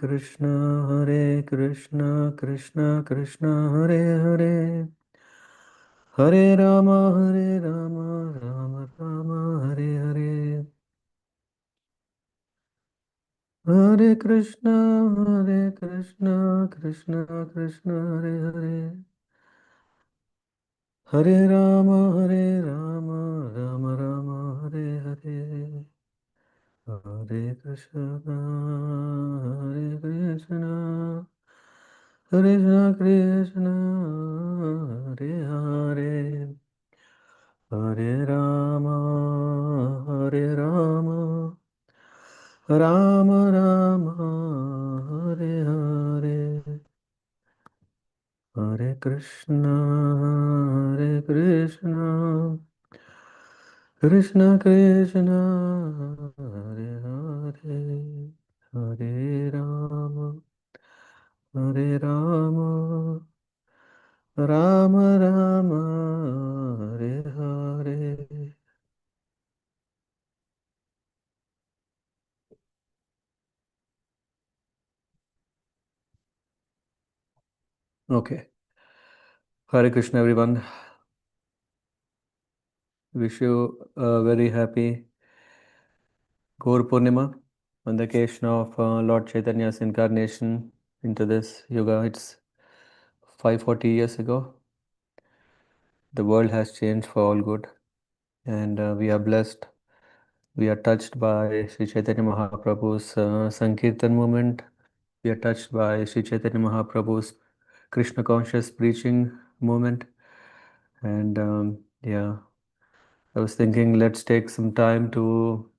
Krishna, Krishna Krishna, Hare Hare, Hare Rama, Rama Rama, Hare Hare. Hare Krishna, Krishna Krishna, Hare Hare. Hare Rama, Rama Rama, Hare Hare. Hare Krishna, Hare Krishna, Krishna Krishna, Hare Hare. Hare Hare Rama, Rama Rama, Hare Hare. Hare Krishna, Krishna Krishna, Hare Hare. Hare Rama, Rama Rama, Hare Hare. Okay. Hare Krishna, everyone. Wish you a very happy Gaur Purnima on the occasion of Lord Chaitanya's incarnation into this yuga. It's 540 years ago. The world has changed for all good, and we are blessed. We are touched by Sri Chaitanya Mahaprabhu's Sankirtan movement. We are touched by Sri Chaitanya Mahaprabhu's Krishna conscious preaching movement. And yeah, I was thinking, let's take some time to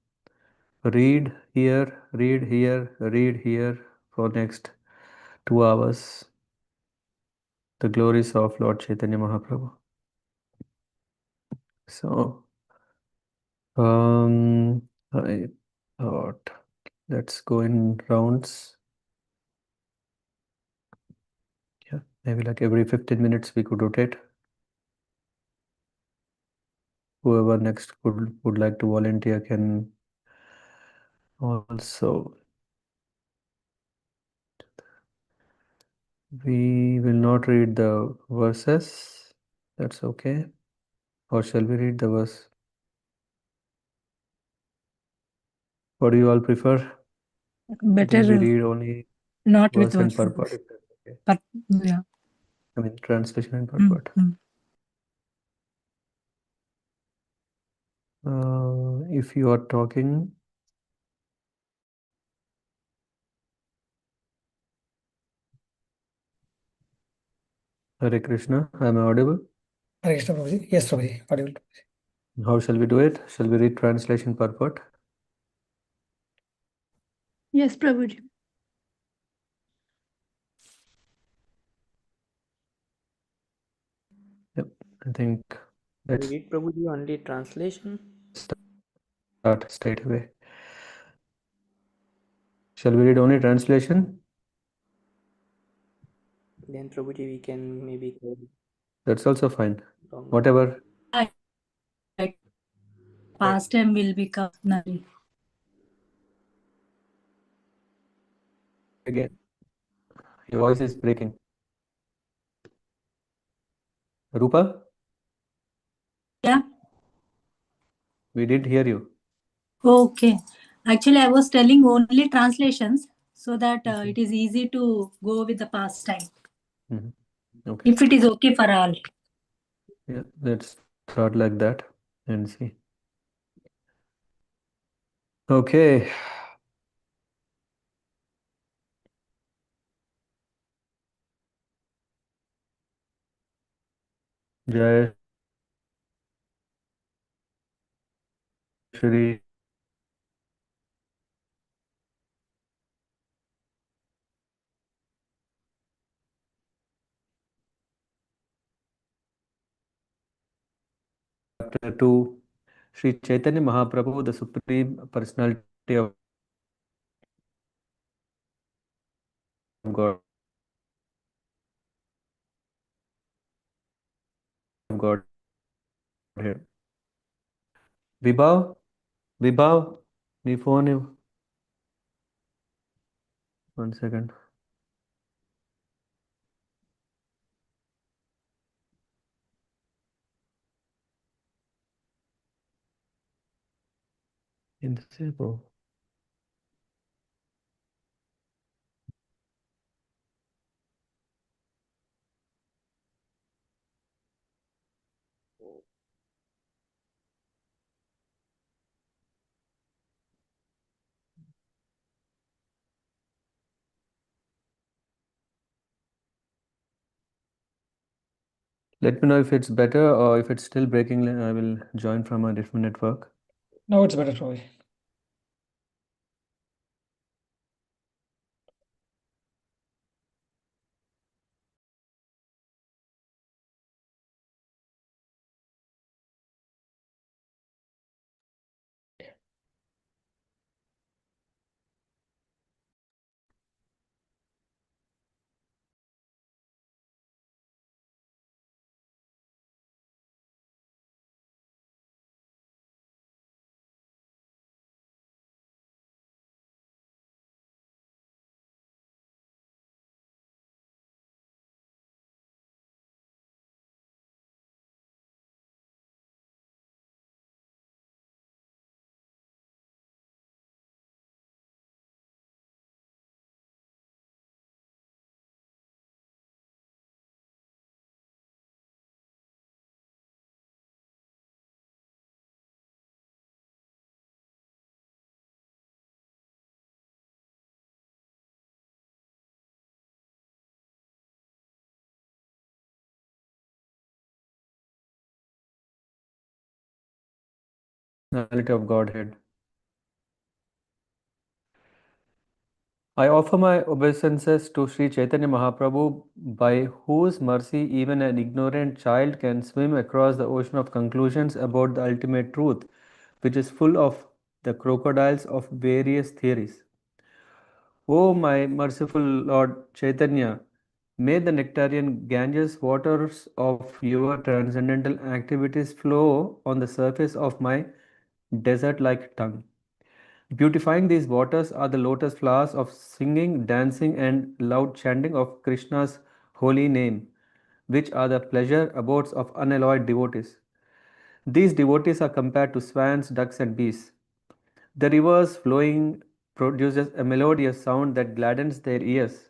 read here, read here for next 2 hours the glories of Lord Chaitanya Mahaprabhu. So, I thought let's go in rounds. Yeah, maybe like every 15 minutes we could rotate. Whoever next would like to volunteer can also. We will not read the verses. That's okay. Or shall we read the verse? What do you all prefer? I think we Better read only not with verse and verses. purport, if that's okay. But yeah. I mean, translation and purport. If you are talking, Hare Krishna, am I audible? Hare Krishna, Prabhuji. Yes, Prabhuji. Audible. How shall we do it? Shall we read translation purport? Yes, Prabhuji. Yep, I think let's We read Prabhuji only translation. start straight away. Shall we read only translation? Then Prabhuji we can maybe go That's also fine. longer. Whatever. Past time will become Nari. Again, your voice is breaking. Rupa? Yeah. We didn't hear you. Okay. Actually, I was telling only translations so that it is easy to go with the past time. Okay. If it is okay for all. Yeah, let's start like that and see. Okay. Jai Shri Chapter 2, Sri Chaitanya Mahaprabhu, the Supreme Personality of God. Godhead. Vibhav, నీ phone 1 second. Indisable. Let me know if it's better or if it's still breaking. I will join from a different network. Now it's better, Prabhuji. Personality of Godhead. I offer my obeisances to Sri Chaitanya Mahaprabhu, by whose mercy even an ignorant child can swim across the ocean of conclusions about the ultimate truth, which is full of the crocodiles of various theories. O my merciful Lord Chaitanya, may the nectarian Ganges waters of your transcendental activities flow on the surface of my desert like tongue. Beautifying these waters are the lotus flowers of singing, dancing, and loud chanting of Krishna's holy name, which are the pleasure abodes of unalloyed devotees. These devotees are compared to swans, ducks, and bees. The rivers flowing produces a melodious sound that gladdens their ears.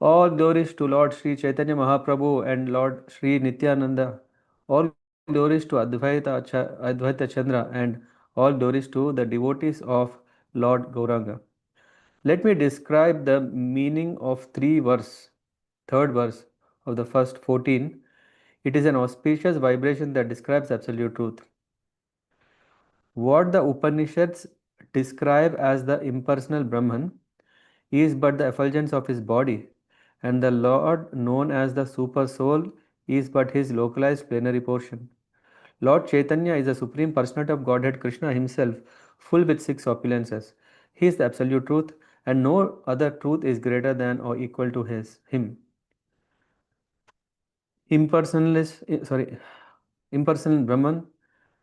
All glories to Lord Sri Chaitanya Mahaprabhu and Lord Sri Nityananda. All glories to Advaita Chandra, and all glories to the devotees of Lord Gauranga. Let me describe the meaning of third verse of the first 14. It is an auspicious vibration that describes absolute truth. What the Upanishads describe as the impersonal Brahman is but the effulgence of his body, and the Lord, known as the Super Soul, is but his localized plenary portion. Lord Chaitanya is the Supreme Personality of Godhead Krishna himself, full with six opulences. He is the absolute truth, and no other truth is greater than or equal to him. Impersonal Brahman,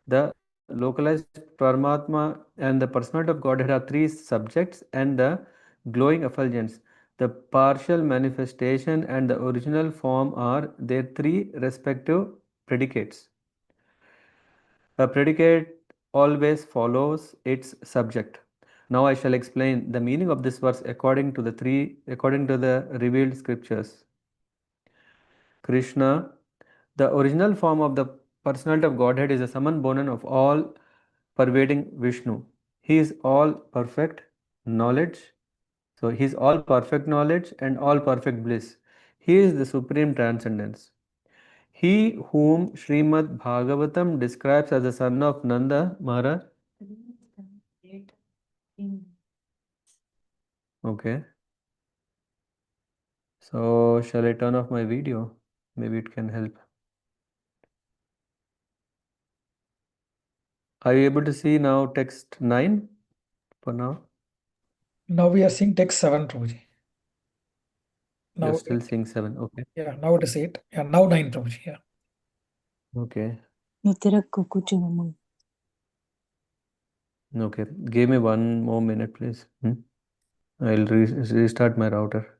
the localized Paramatma, and the personality of Godhead are three subjects, and the glowing effulgence, the partial manifestation, and the original form are their three respective predicates. A predicate always follows its subject. Now I shall explain the meaning of this verse according to the revealed scriptures. Krishna, the original form of the personality of Godhead, is the Saman Bonan of all pervading Vishnu. He is all perfect knowledge. So he is all perfect knowledge and all perfect bliss. He is the supreme transcendence. He whom Srimad Bhagavatam describes as the son of Nanda Maharaj. Okay. So shall I turn off my video? Maybe it can help. Are you able to see now text 9 for now? Now we are seeing text 7, Prabhuji. You're Now, still seeing 7. Okay. yeah, now it is 8. Yeah, now 9, Prabhuji. Yeah. Okay. Nitira Okay. Give me one more minute, please. I'll restart my router.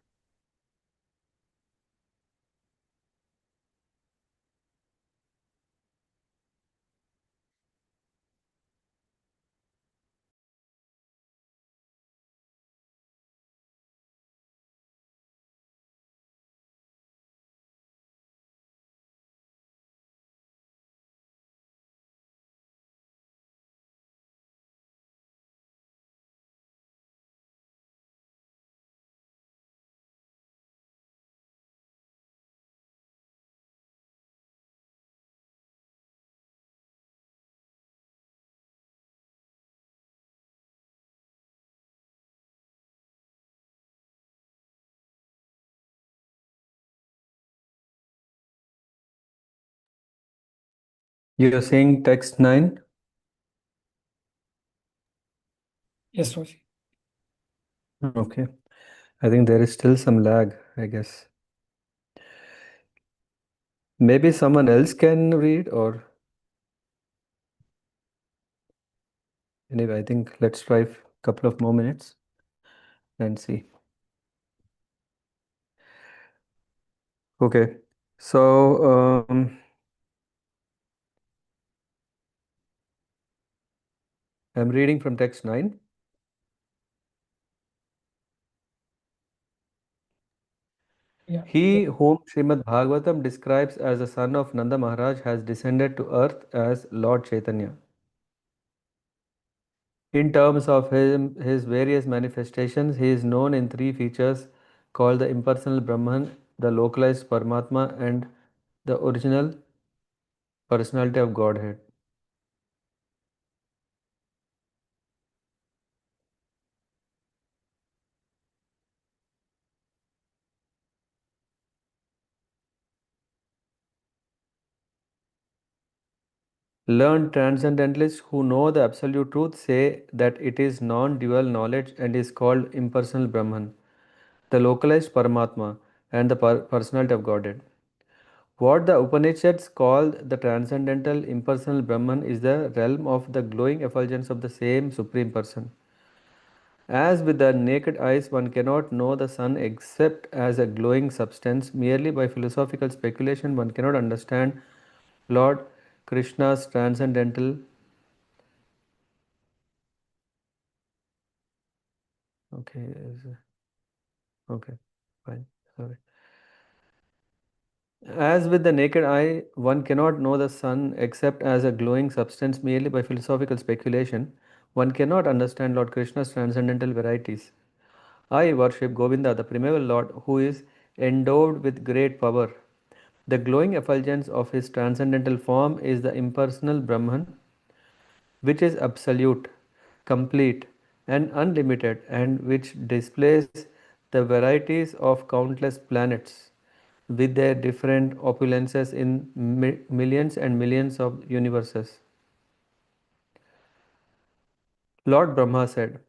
You're saying text 9? Yes, Prabhuji. Okay. I think there is still some lag, I guess. Maybe someone else can read, or anyway, I think let's try a couple of more minutes and see. Okay. So, I'm reading from text 9. Yeah. He whom Srimad Bhagavatam describes as the son of Nanda Maharaj has descended to earth as Lord Chaitanya. In terms of his various manifestations, he is known in three features called the impersonal Brahman, the localized Paramatma, and the original personality of Godhead. Learned transcendentalists who know the absolute truth say that it is non-dual knowledge and is called impersonal Brahman, the localized Paramatma, and the personality of Godhead. What the Upanishads call the transcendental impersonal Brahman is the realm of the glowing effulgence of the same Supreme Person. As with the naked eyes, one cannot know the sun except as a glowing substance. Merely by philosophical speculation, one cannot understand Lord Krishna's transcendental. Okay, okay, fine. Sorry. As with the naked eye, one cannot know the sun except as a glowing substance merely by philosophical speculation. One cannot understand Lord Krishna's transcendental varieties. I worship Govinda, the primeval Lord, who is endowed with great power. The glowing effulgence of his transcendental form is the impersonal Brahman, which is absolute, complete, and unlimited, and which displays the varieties of countless planets with their different opulences in millions and millions of universes. Lord Brahma said,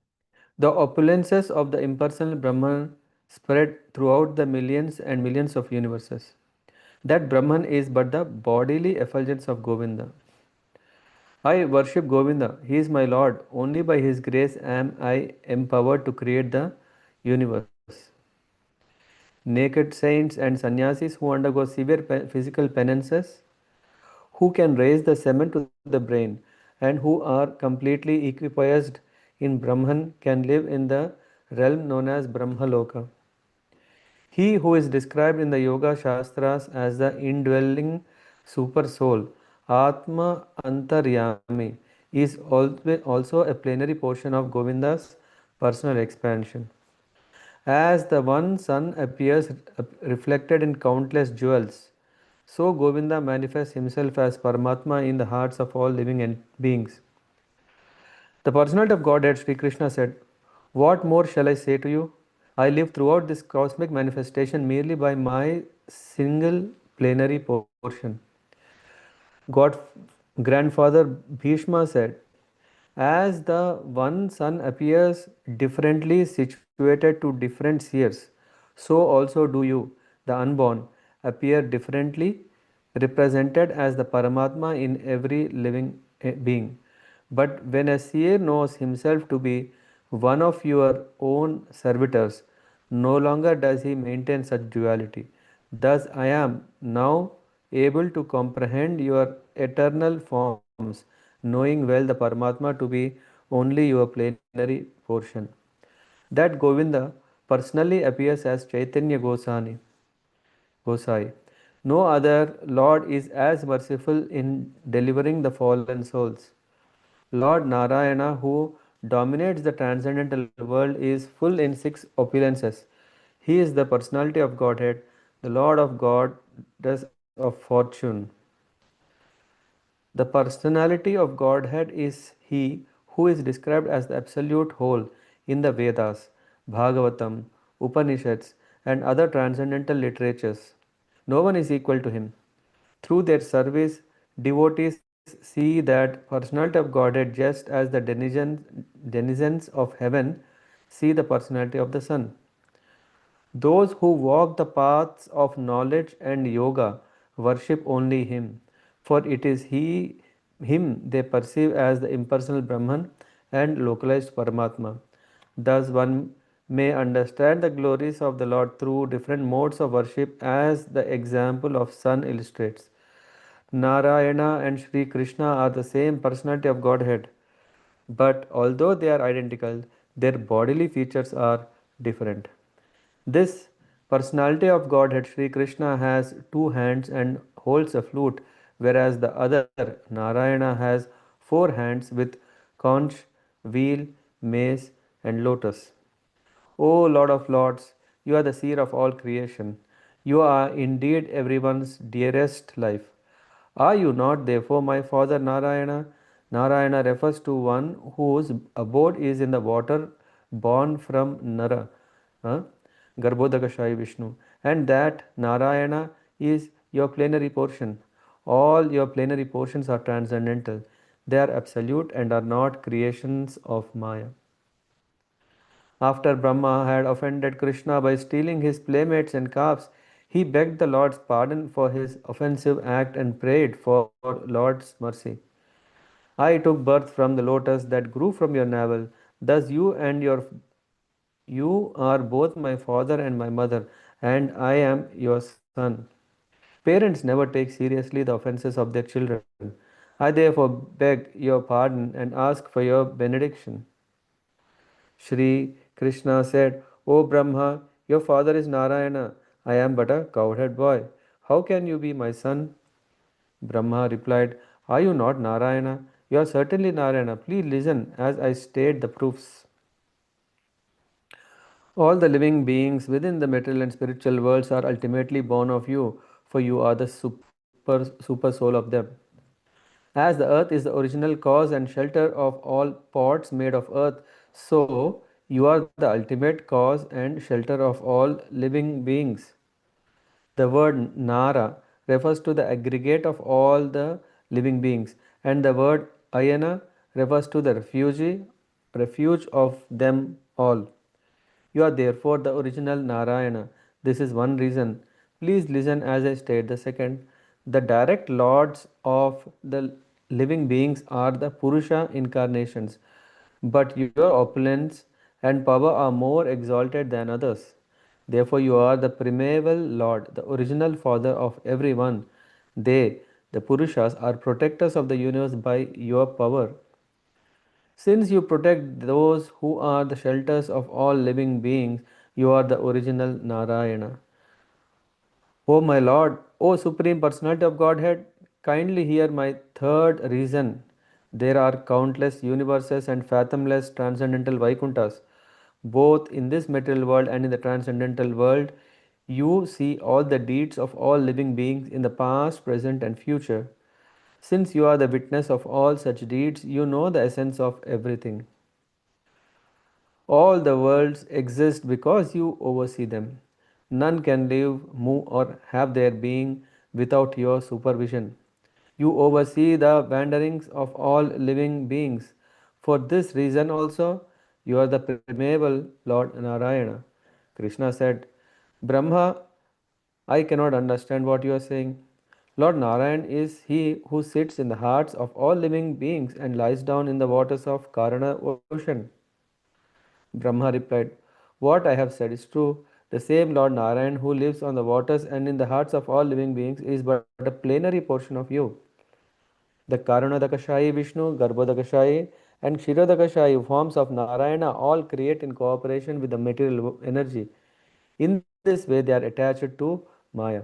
the opulences of the impersonal Brahman spread throughout the millions and millions of universes. That Brahman is but the bodily effulgence of Govinda. I worship Govinda. He is my Lord. Only by His grace am I empowered to create the universe. Naked saints and sannyasis who undergo severe physical penances, who can raise the semen to the brain, and who are completely equipoised in Brahman can live in the realm known as Brahmaloka. He who is described in the Yoga Shastras as the indwelling super soul, Atma Antaryami, is also a plenary portion of Govinda's personal expansion. As the one sun appears reflected in countless jewels, so Govinda manifests himself as Paramatma in the hearts of all living beings. The personality of Godhead, Sri Krishna said, what more shall I say to you? I live throughout this cosmic manifestation merely by my single plenary portion. God grandfather Bhishma said, as the one sun appears differently situated to different spheres, so also do you, the unborn, appear differently represented as the Paramatma in every living being. But when a seer knows himself to be one of your own servitors. No longer does he maintain such duality. Thus I am now able to comprehend your eternal forms, knowing well the Paramatma to be only your plenary portion. That Govinda personally appears as Chaitanya Gosai. No other Lord is as merciful in delivering the fallen souls. Lord Narayana, who dominates the transcendental world, is full in six opulences. He is the personality of Godhead, the Lord of Goddess of fortune. The personality of Godhead is He who is described as the absolute whole in the Vedas, Bhagavatam, Upanishads, and other transcendental literatures. No one is equal to Him. Through their service, devotees see that personality of Godhead just as the denizens of heaven see the personality of the sun. Those who walk the paths of knowledge and yoga worship only Him, for it is Him they perceive as the impersonal Brahman and localized Paramatma. Thus, one may understand the glories of the Lord through different modes of worship, as the example of sun illustrates. Narayana and Sri Krishna are the same personality of Godhead, but although they are identical, their bodily features are different. This personality of Godhead, Sri Krishna, has two hands and holds a flute, whereas the other, Narayana, has four hands with conch, wheel, mace, and lotus. O Lord of Lords, you are the seer of all creation. You are indeed everyone's dearest life. Are you not therefore my father Narayana? Narayana refers to one whose abode is in the water born from Nara, uh, Garbhodakashayi Vishnu, and that Narayana is your plenary portion. All your plenary portions are transcendental. They are absolute and are not creations of Maya. After Brahma had offended Krishna by stealing his playmates and calves, he begged the Lord's pardon for his offensive act and prayed for Lord's mercy. I took birth from the lotus that grew from your navel. Thus you are both my father and my mother, and I am your son. Parents never take seriously the offenses of their children. I therefore beg your pardon and ask for your benediction. Shri Krishna said, O Brahma, your father is Narayana. I am but a cowherd boy. How can you be my son? Brahma replied, Are you not Narayana? You are certainly Narayana. Please listen as I state the proofs. All the living beings within the material and spiritual worlds are ultimately born of you, for you are the super soul of them. As the earth is the original cause and shelter of all pots made of earth, so you are the ultimate cause and shelter of all living beings. The word Nara refers to the aggregate of all the living beings, and the word Ayana refers to the refuge of them all. You are therefore the original Narayana. This is one reason. Please listen as I state the second. The direct lords of the living beings are the Purusha incarnations, but your opulence and power are more exalted than others. Therefore, you are the primeval Lord, the original Father of everyone. They, the Purushas, are protectors of the universe by your power. Since you protect those who are the shelters of all living beings, you are the original Narayana. O my Lord, O Supreme Personality of Godhead, kindly hear my third reason. There are countless universes and fathomless transcendental Vaikunthas. Both in this material world and in the transcendental world, you see all the deeds of all living beings in the past, present, and future. Since you are the witness of all such deeds, you know the essence of everything. All the worlds exist because you oversee them. None can live, move, or have their being without your supervision. You oversee the wanderings of all living beings. For this reason also, you are the primeval Lord Narayana. Krishna said, Brahma, I cannot understand what you are saying. Lord Narayan is he who sits in the hearts of all living beings and lies down in the waters of Karana ocean. Brahma replied, "What I have said is true. The same Lord Narayan who lives on the waters and in the hearts of all living beings is but a plenary portion of you. The Karanadakashayi Vishnu, Garbhodakashayi, and Kshirodakashayi forms of Narayana all create in cooperation with the material energy. In this way, they are attached to Maya.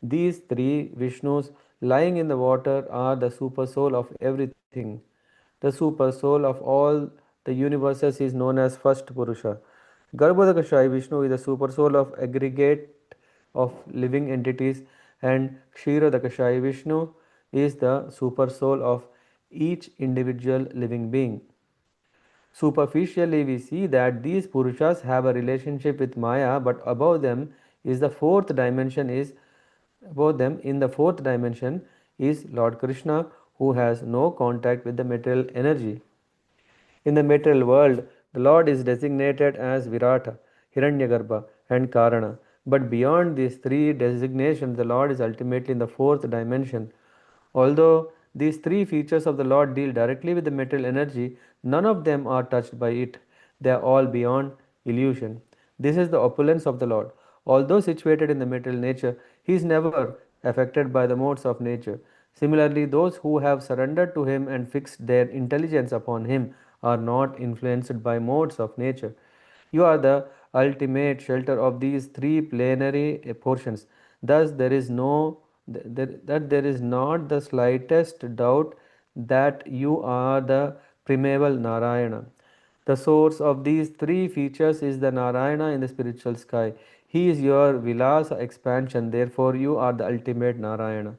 These three Vishnus lying in the water are the super soul of everything. The super soul of all the universes is known as first Purusha. Garbhodakashayi Vishnu is the super soul of aggregate of living entities, and Kshirodakashayi Vishnu is the super soul of each individual living being. Superficially, we see that these Purushas have a relationship with Maya, but above them is the fourth dimension is above them in the fourth dimension is Lord Krishna, who has no contact with the material energy. In the material world, the Lord is designated as Virata, Hiranyagarbha, and Karana. But beyond these three designations, the Lord is ultimately in the fourth dimension. Although these three features of the Lord deal directly with the material energy, none of them are touched by it. They are all beyond illusion. This is the opulence of the Lord. Although situated in the material nature, he is never affected by the modes of nature. Similarly, those who have surrendered to him and fixed their intelligence upon him are not influenced by modes of nature. You are the ultimate shelter of these three plenary portions. Thus, there is not the slightest doubt that you are the primeval Narayana. The source of these three features is the Narayana in the spiritual sky. He is your Vilasa expansion, therefore, you are the ultimate Narayana.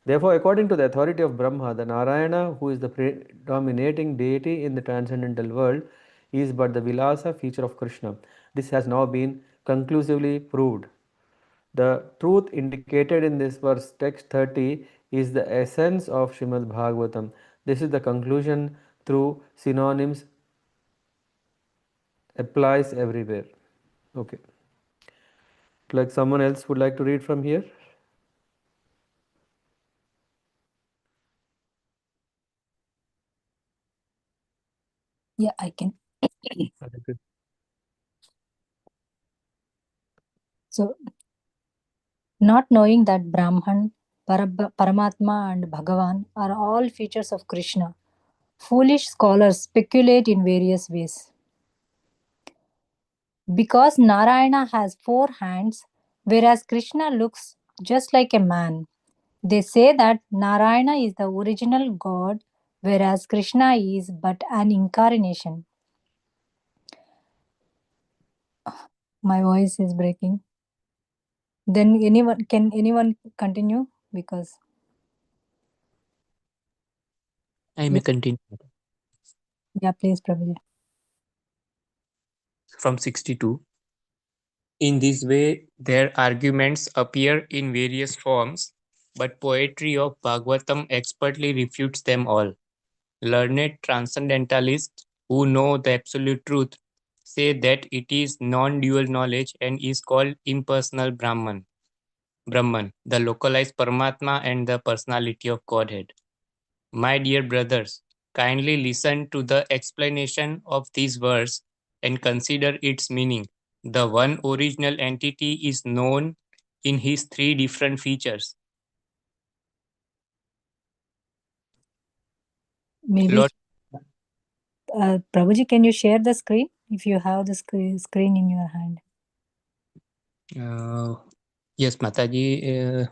Therefore, according to the authority of Brahma, the Narayana, who is the predominating deity in the transcendental world, is but the Vilasa feature of Krishna. This has now been conclusively proved. The truth indicated in this verse, text 30, is the essence of Srimad Bhagavatam. This is the conclusion through synonyms applies everywhere. Okay. Like someone else would like to read from here? Yeah, I can. So, not knowing that Brahman, Paramatma, and Bhagavan are all features of Krishna, foolish scholars speculate in various ways. Because Narayana has 4 hands, whereas Krishna looks just like a man, they say that Narayana is the original God, whereas Krishna is but an incarnation. My voice is breaking. Then can anyone continue? Because I may continue. yeah, please, Prabhuji. From 62. In this way, their arguments appear in various forms, but poetry of Bhagavatam expertly refutes them all. Learned transcendentalists who know the absolute truth say that it is non-dual knowledge and is called impersonal Brahman, the localized Paramatma and the personality of Godhead. My dear brothers, kindly listen to the explanation of this verse and consider its meaning. The one original entity is known in his 3 different features. Maybe, Lord, Prabhuji, can you share the screen if you have the screen in your hand? yes, Mataji.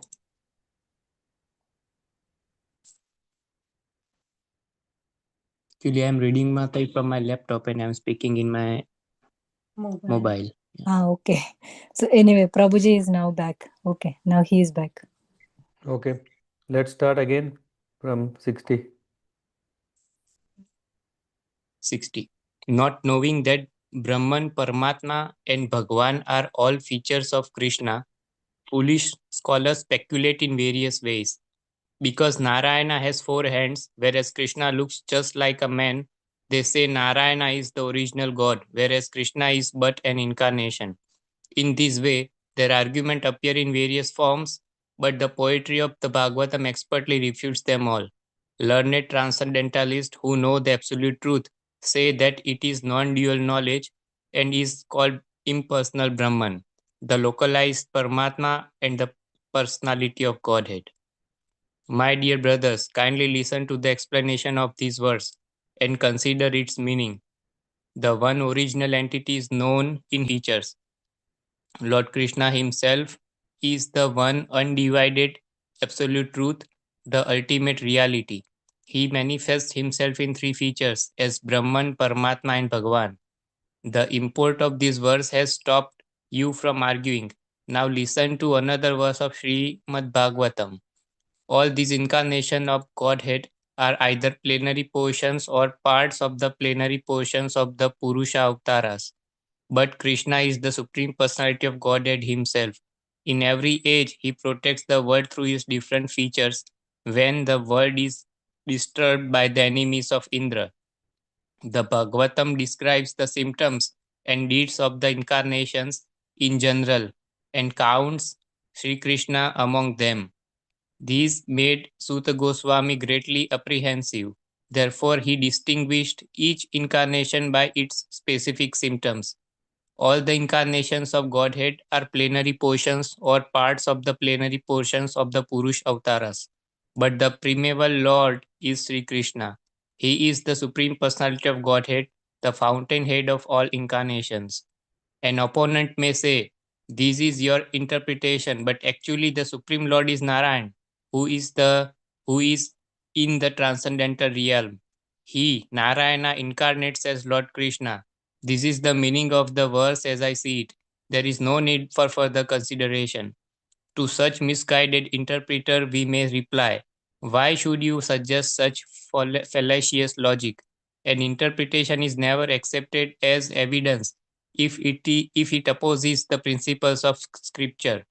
Actually, I am reading Mataji from my laptop and I am speaking in my mobile. Ah, okay. So anyway, Prabhuji is now back. Okay, now he is back. Okay. Let's start again from 60. 60. Not knowing that Brahman, Paramatma, and Bhagwan are all features of Krishna, foolish scholars speculate in various ways. Because Narayana has 4 hands, whereas Krishna looks just like a man, they say Narayana is the original God, whereas Krishna is but an incarnation. In this way, their argument appear in various forms, but the poetry of the Bhagavatam expertly refutes them all. Learned transcendentalists who know the absolute truth say that it is non-dual knowledge and is called impersonal Brahman, the localized Paramatma and the personality of Godhead. My dear brothers, kindly listen to the explanation of this verse and consider its meaning. The one original entity is known in features. Lord Krishna himself is the one undivided absolute truth, the ultimate reality. He manifests himself in three features as Brahman, Paramatma, and Bhagavan. The import of this verse has stopped you from arguing. Now listen to another verse of Srimad Bhagavatam. All these incarnations of Godhead are either plenary portions or parts of the plenary portions of the Purusha avatars. But Krishna is the Supreme Personality of Godhead Himself. In every age, He protects the world through His different features when the world is disturbed by the enemies of Indra. The Bhagavatam describes the symptoms and deeds of the incarnations in general and counts Sri Krishna among them. These made Suta Goswami greatly apprehensive. Therefore, he distinguished each incarnation by its specific symptoms. All the incarnations of Godhead are plenary portions or parts of the plenary portions of the Purush avatars. But the primeval Lord is Sri Krishna. He is the Supreme Personality of Godhead, the fountainhead of all incarnations. An opponent may say, this is your interpretation, but actually the Supreme Lord is Narayan, who is in the transcendental realm. He, Narayana, incarnates as Lord Krishna. This is the meaning of the verse as I see it. There is no need for further consideration. To such misguided interpreter, we may reply, why should you suggest such fallacious logic? An interpretation is never accepted as evidence if it opposes the principles of scripture.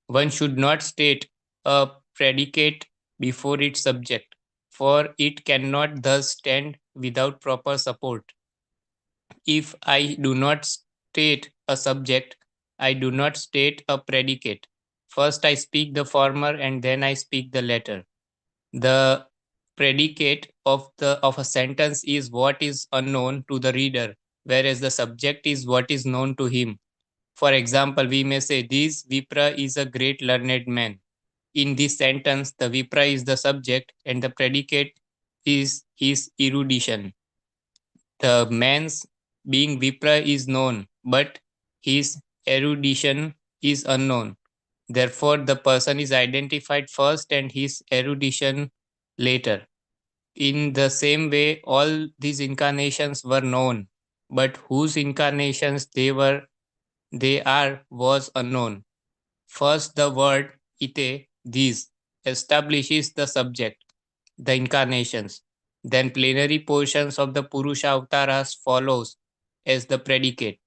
One should not state a predicate before its subject, for it cannot thus stand without proper support. If I do not state a subject, I do not state a predicate. First I speak the former and then I speak the latter. The predicate of a sentence is what is unknown to the reader, whereas the subject is what is known to him. For example, we may say, this Vipra is a great learned man. In this sentence, the Vipra is the subject and the predicate is his erudition. The man's being Vipra is known, but his erudition is unknown. Therefore, the person is identified first and his erudition later. In the same way, all these incarnations were known, but whose incarnations they are was unknown. First, the word ite, these, establishes the subject, the incarnations. Then plenary portions of the Purusha avatars follows as the predicate.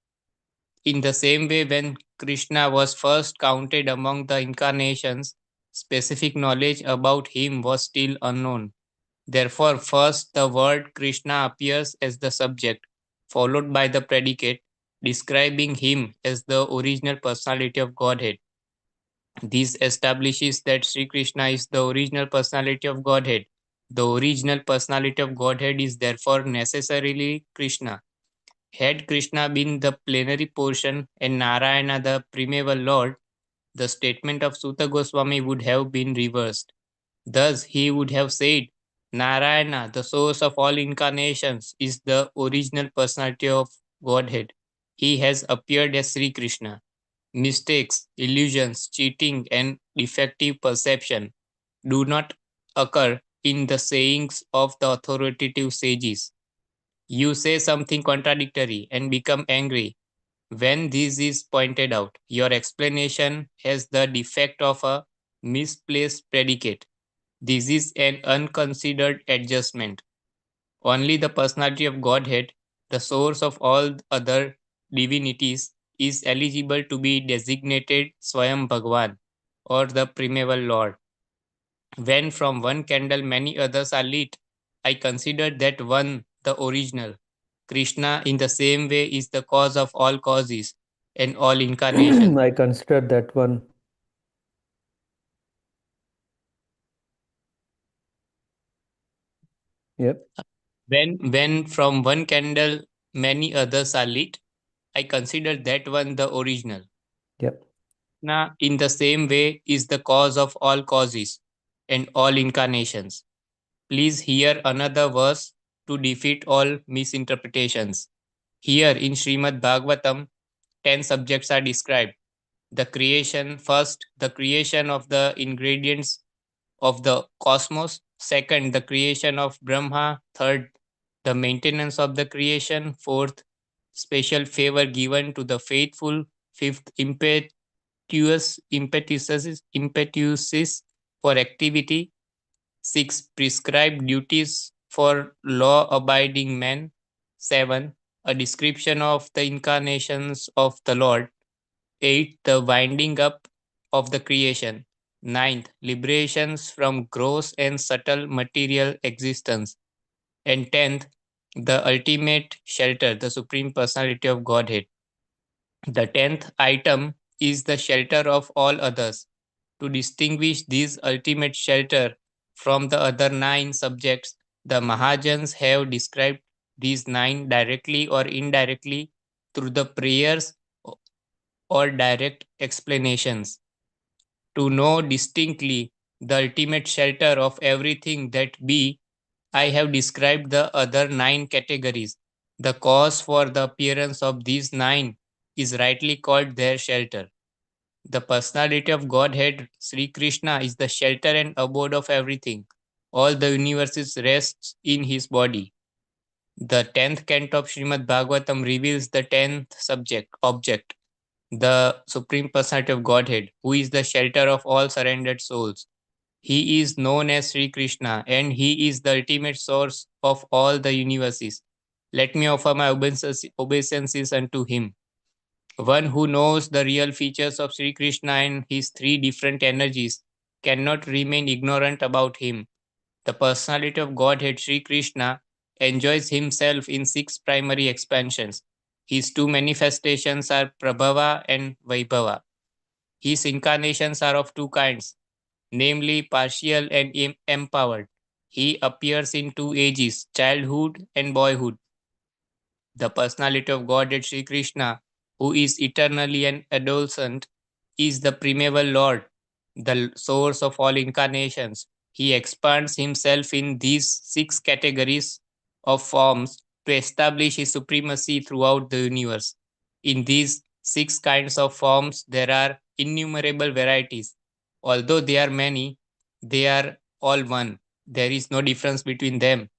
In the same way, when Krishna was first counted among the incarnations, specific knowledge about him was still unknown. Therefore, first the word Krishna appears as the subject, followed by the predicate, describing him as the original personality of Godhead. This establishes that Sri Krishna is the original personality of Godhead. The original personality of Godhead is therefore necessarily Krishna. Had Krishna been the plenary portion and Narayana the primeval Lord, the statement of Suta Goswami would have been reversed. Thus, he would have said, Narayana, the source of all incarnations, is the original personality of Godhead. He has appeared as Sri Krishna. Mistakes, illusions, cheating, and defective perception do not occur in the sayings of the authoritative sages. You say something contradictory and become angry. When this is pointed out, your explanation has the defect of a misplaced predicate. This is an unconsidered adjustment. Only the personality of Godhead, the source of all other divinities, is eligible to be designated Swayam Bhagavan or the primeval Lord. When from one candle many others are lit, I consider that one the original. Krishna, in the same way, is the cause of all causes and all incarnations. I consider that one. Yep. When from one candle many others are lit, I consider that one the original. Yep. Krishna, in the same way, is the cause of all causes and all incarnations. Please hear another verse to defeat all misinterpretations. Here in Srimad Bhagavatam, 10 subjects are described. The creation, first, the creation of the ingredients of the cosmos. Second, the creation of Brahma. Third, the maintenance of the creation. Fourth, special favor given to the faithful. Fifth, impetuses for activity. Six, prescribed duties for law abiding men. Seven, a description of the incarnations of the Lord. 8. The winding up of the creation. Ninth, liberations from gross and subtle material existence. And 10th, the ultimate shelter, the Supreme Personality of Godhead. The 10th item is the shelter of all others. To distinguish this ultimate shelter from the other 9 subjects, the Mahajans have described these 9 directly or indirectly through the prayers or direct explanations. To know distinctly the ultimate shelter of everything that be, I have described the other 9 categories. The cause for the appearance of these 9 is rightly called their shelter. The personality of Godhead, Sri Krishna, is the shelter and abode of everything. All the universes rests in his body. The 10th canto of Srimad Bhagavatam reveals the 10th object, the Supreme Personality of Godhead, who is the shelter of all surrendered souls. He is known as Sri Krishna and he is the ultimate source of all the universes. Let me offer my obeisances unto him. One who knows the real features of Sri Krishna and his 3 different energies cannot remain ignorant about him. The personality of Godhead, Sri Krishna, enjoys himself in 6 primary expansions. His 2 manifestations are Prabhava and Vaibhava. His incarnations are of 2 kinds, namely partial and empowered. He appears in 2 ages, childhood and boyhood. The personality of Godhead Sri Krishna, who is eternally an adolescent, is the primeval Lord, the source of all incarnations. He expands himself in these 6 categories of forms to establish his supremacy throughout the universe. In these 6 kinds of forms, there are innumerable varieties. Although they are many, they are all one. There is no difference between them.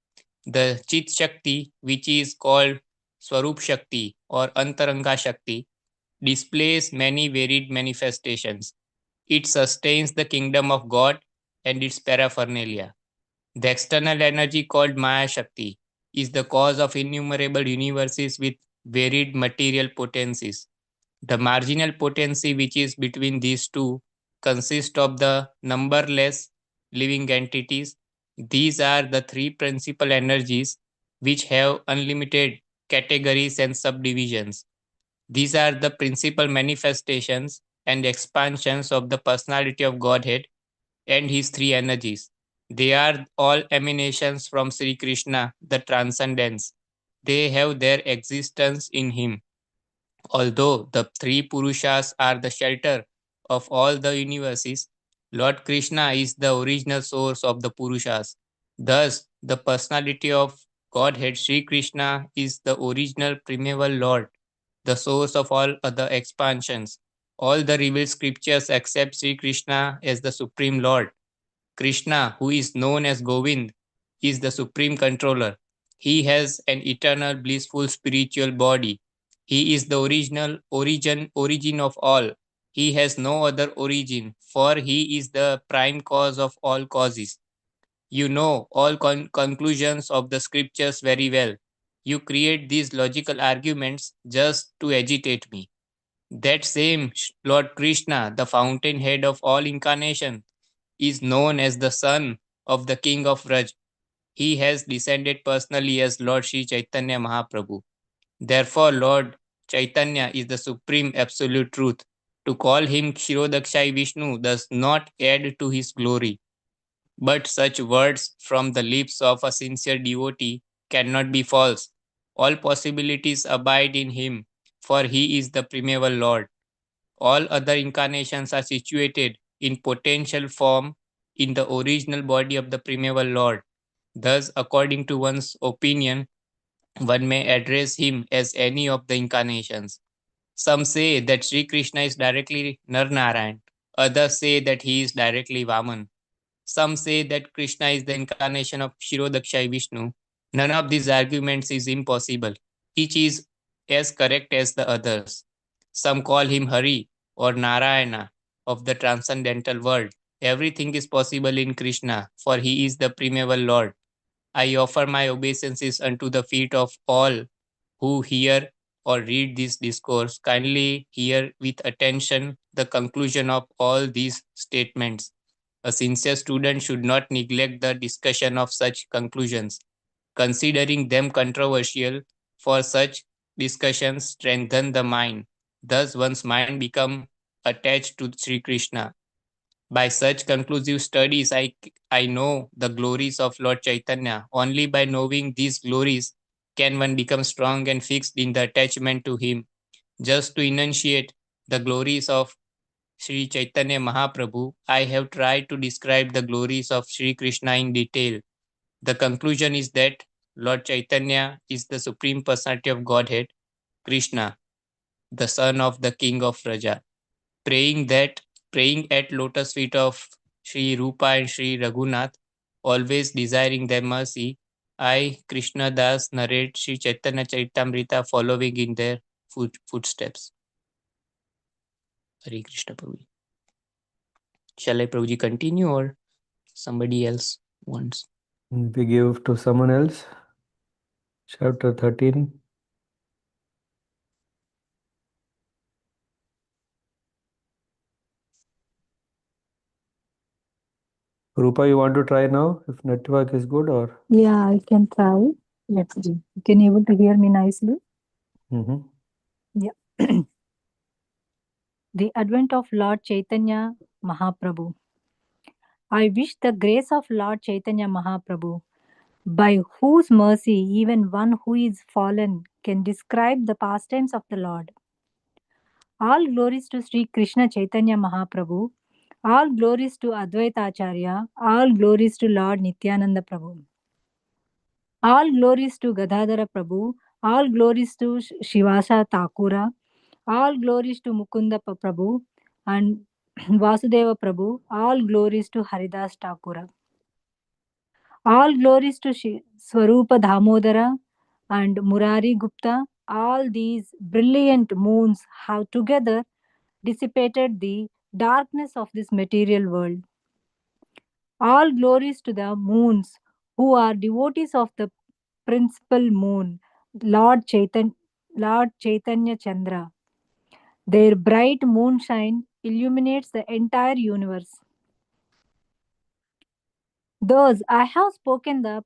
The Chit Shakti, which is called Swarup Shakti or Antaranga Shakti, displays many varied manifestations. It sustains the kingdom of God and its paraphernalia. The external energy called Maya Shakti is the cause of innumerable universes with varied material potencies. The marginal potency, which is between these two, consists of the numberless living entities. These are the 3 principal energies which have unlimited categories and subdivisions. These are the principal manifestations and expansions of the personality of Godhead and his 3 energies. They are all emanations from Sri Krishna, the transcendence. They have their existence in him. Although the 3 Purushas are the shelter of all the universes, Lord Krishna is the original source of the Purushas. Thus, the personality of Godhead Sri Krishna is the original primeval Lord, the source of all other expansions. All the revealed scriptures accept Sri Krishna as the Supreme Lord. Krishna, who is known as Govind, is the supreme controller. He has an eternal blissful spiritual body. He is the origin of all. He has no other origin, for he is the prime cause of all causes. You know all conclusions of the scriptures very well. You create these logical arguments just to agitate me. That same Lord Krishna, the fountainhead of all incarnation, is known as the son of the king of Raj. He has descended personally as Lord Sri Chaitanya Mahaprabhu. Therefore, Lord Chaitanya is the supreme absolute truth. To call him Kshirodakshai Vishnu does not add to his glory. But such words from the lips of a sincere devotee cannot be false. All possibilities abide in him, for he is the primeval Lord. All other incarnations are situated in potential form in the original body of the primeval Lord. Thus, according to one's opinion, one may address him as any of the incarnations. Some say that Sri Krishna is directly Narnarayan. Others say that he is directly Vaman. Some say that Krishna is the incarnation of Shirodakshai Vishnu. None of these arguments is impossible. Each is as correct as the others. Some call him Hari or Narayana of the transcendental world. Everything is possible in Krishna, for he is the primeval Lord. I offer my obeisances unto the feet of all who hear or read this discourse. Kindly hear with attention the conclusion of all these statements. A sincere student should not neglect the discussion of such conclusions, considering them controversial, for such discussions strengthen the mind. Thus one's mind become attached to Sri Krishna. By such conclusive studies, I know the glories of Lord Chaitanya. Only by knowing these glories can one become strong and fixed in the attachment to him. Just to enunciate the glories of Sri Chaitanya Mahaprabhu, I have tried to describe the glories of Sri Krishna in detail. The conclusion is that Lord Chaitanya is the Supreme Personality of Godhead, Krishna, the son of the King of Raja. Praying at lotus feet of Sri Rupa and Sri Raghunath, always desiring their mercy, I, Krishna Das, narrate Sri Chaitanya Charitamrita following in their footsteps. Hare Krishna Prabhu. Shall I Prabhuji continue or somebody else wants? We give to someone else. Chapter 13. Rupa, you want to try now if network is good or? Yeah, I can try. Let's see. Can you able to hear me nicely? Mm-hmm. Yeah. The advent of Lord Chaitanya Mahaprabhu. I wish the grace of Lord Chaitanya Mahaprabhu, by whose mercy even one who is fallen can describe the pastimes of the Lord. All glories to Sri Krishna Chaitanya Mahaprabhu. All glories to Advaita Acharya. All glories to Lord Nityananda Prabhu. All glories to Gadadhara Prabhu. All glories to Shivasa Thakura. All glories to Mukunda Prabhu and Vasudeva Prabhu. All glories to Haridas Thakura. All glories to Swarupa Dhamodara and Murari Gupta. All these brilliant moons have together dissipated the darkness of this material world. All glories to the moons who are devotees of the principal moon, Lord Chaitanya Chandra. Their bright moonshine illuminates the entire universe. Thus, I have spoken the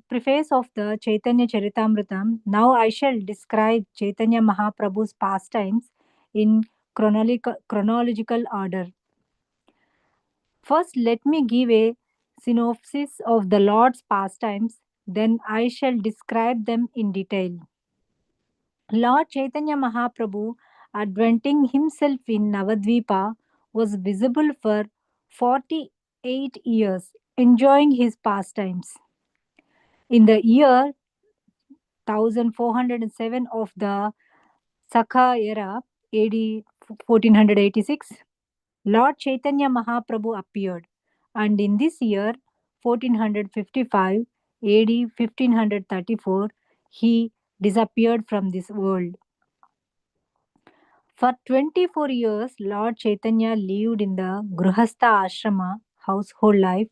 preface of the Chaitanya Charitamritam. Now I shall describe Chaitanya Mahaprabhu's pastimes in chronological order. First, let me give a synopsis of the Lord's pastimes, then I shall describe them in detail. Lord Chaitanya Mahaprabhu, adventing himself in Navadvipa, was visible for 48 years, enjoying his pastimes. In the year 1407 of the Sakha era, AD 1486, Lord Chaitanya Mahaprabhu appeared, and in this year 1455 AD 1534, he disappeared from this world. For 24 years, Lord Chaitanya lived in the Grihastha Ashrama household life,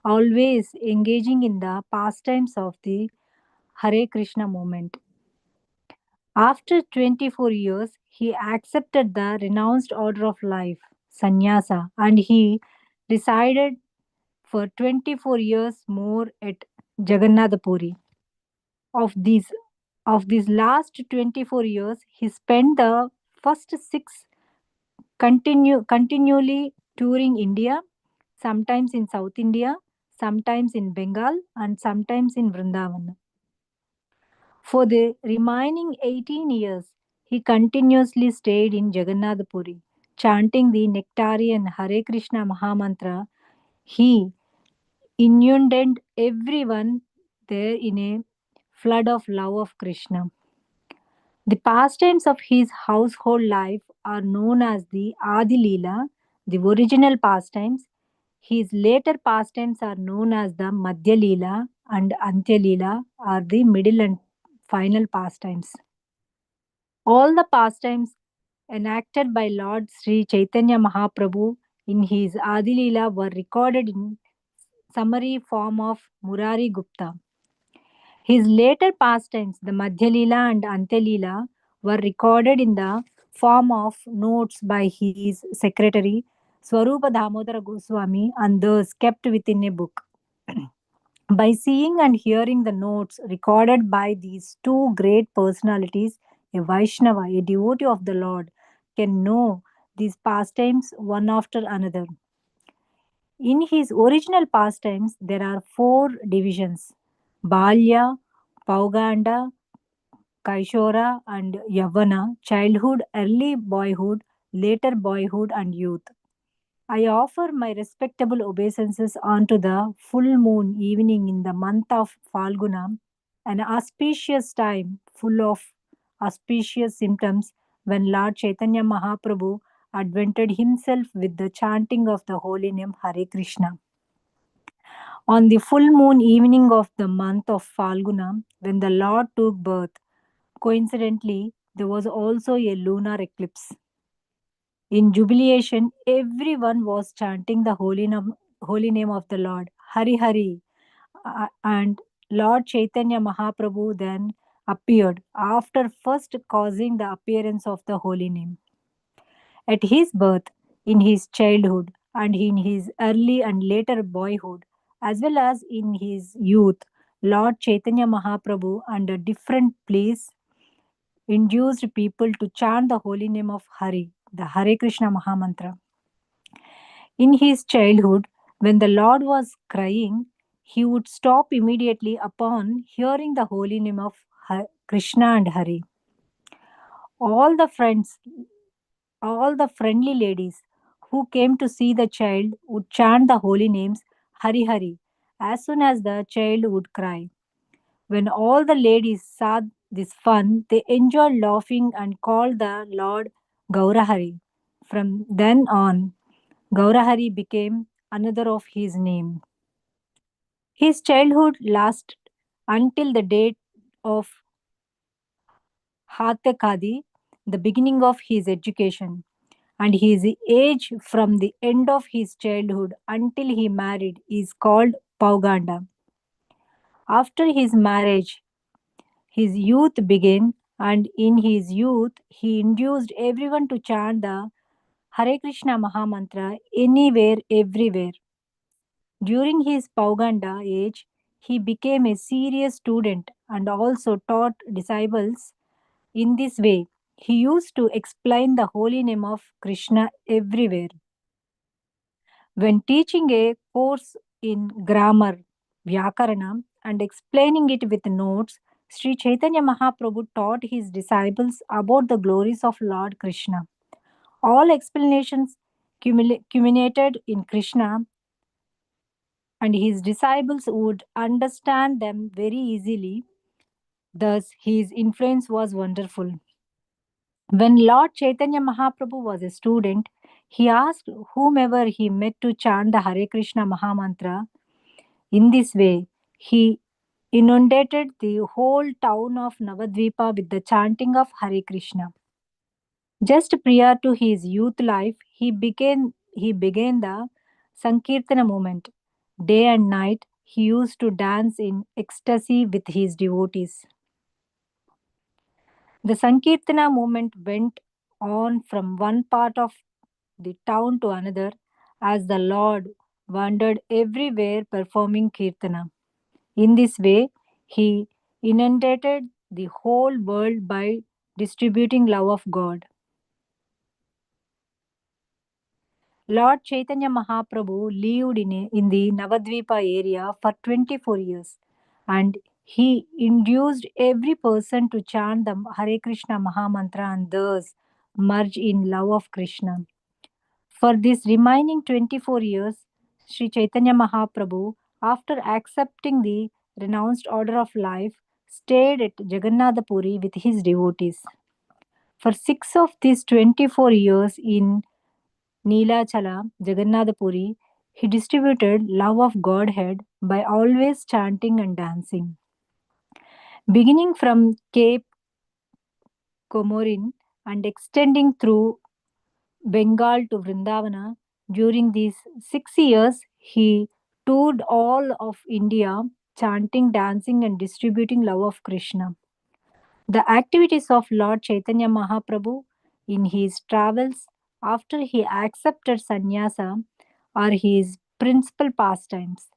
always engaging in the pastimes of the Hare Krishna movement. After 24 years, he accepted the renounced order of life, sannyasa, and he resided for 24 years more at Jagannath Puri. Of these last 24 years, he spent the first 6 continually touring India, sometimes in South India, sometimes in Bengal, and sometimes in Vrindavan. For the remaining 18 years, he continuously stayed in Jagannath Puri, chanting the nectarian Hare Krishna Mahamantra. He inundated everyone there in a flood of love of Krishna. The pastimes of his household life are known as the Adi Leela, the original pastimes. His later pastimes are known as the Madhya Leela and Antya Leela, are the middle and final pastimes. All the pastimes enacted by Lord Sri Chaitanya Mahaprabhu in his Adi Leela were recorded in summary form of Murari Gupta. His later pastimes, the Madhya Leela and Antya Leela, were recorded in the form of notes by his secretary Swarupa Damodara Goswami and thus kept within a book. By seeing and hearing the notes recorded by these two great personalities, a Vaishnava, a devotee of the Lord, can know these pastimes one after another. In his original pastimes, there are four divisions: Balya, Pauganda, Kaishora, and Yavana, childhood, early boyhood, later boyhood, and youth. I offer my respectable obeisances unto the full moon evening in the month of Falguna, an auspicious time full of auspicious symptoms when Lord Chaitanya Mahaprabhu advented himself with the chanting of the holy name Hare Krishna. On the full moon evening of the month of Falguna, when the Lord took birth, coincidentally, there was also a lunar eclipse. In jubilation, everyone was chanting the holy name of the Lord, Hari Hari. And Lord Chaitanya Mahaprabhu then appeared after first causing the appearance of the holy name. At his birth, in his childhood, and in his early and later boyhood, as well as in his youth, Lord Chaitanya Mahaprabhu, under different place, induced people to chant the holy name of Hari, the Hare Krishna Mahamantra. In his childhood, when the Lord was crying, he would stop immediately upon hearing the holy name of Krishna and Hari. All the friends, all the friendly ladies who came to see the child would chant the holy names Hari Hari as soon as the child would cry. When all the ladies saw this fun, they enjoyed laughing and called the Lord Gaurahari. From then on, Gaurahari became another of his name. His childhood lasted until the date of Hatakadi, the beginning of his education, and his age from the end of his childhood until he married is called Pauganda. After his marriage, his youth began, and in his youth, he induced everyone to chant the Hare Krishna Mahamantra anywhere, everywhere. During his Pauganda age, he became a serious student and also taught disciples in this way. He used to explain the holy name of Krishna everywhere. When teaching a course in grammar, Vyakarana, and explaining it with notes, Sri Chaitanya Mahaprabhu taught his disciples about the glories of Lord Krishna. All explanations culminated in Krishna, and his disciples would understand them very easily. Thus, his influence was wonderful. When Lord Chaitanya Mahaprabhu was a student, he asked whomever he met to chant the Hare Krishna Mahamantra. In this way, he inundated the whole town of Navadvipa with the chanting of Hare Krishna. Just prior to his youth life, he began the Sankirtana movement. Day and night, he used to dance in ecstasy with his devotees. The Sankirtana movement went on from one part of the town to another as the Lord wandered everywhere performing Kirtana. In this way, he inundated the whole world by distributing love of God. Lord Chaitanya Mahaprabhu lived in the Navadvipa area for 24 years, and He induced every person to chant the Hare Krishna Mahamantra and thus merge in love of Krishna. For these remaining 24 years, Sri Chaitanya Mahaprabhu, after accepting the renounced order of life, stayed at Jagannath Puri with his devotees. For 6 of these 24 years in Neelachala, Jagannath Puri, he distributed love of Godhead by always chanting and dancing. Beginning from Cape Comorin and extending through Bengal to Vrindavana, during these 6 years, he toured all of India, chanting, dancing, and distributing love of Krishna. The activities of Lord Chaitanya Mahaprabhu in his travels after he accepted sannyasa are his principal pastimes.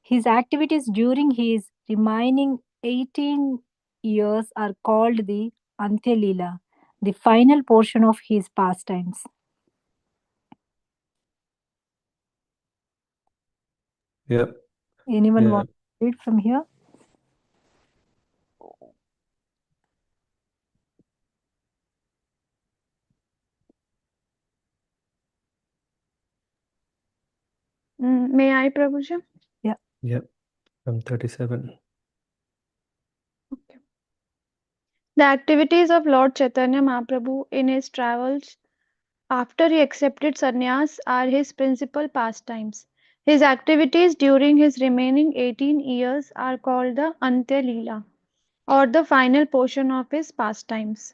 His activities during his remaining 18 years are called the Antya Leela, the final portion of his pastimes. Yep. Anyone Yeah. want to read from here? May I, Prabhuji? Yep. From 37. Okay. The activities of Lord Chaitanya Mahaprabhu in his travels after he accepted sannyas are his principal pastimes. His activities during his remaining 18 years are called the Antya Leela, or the final portion of his pastimes.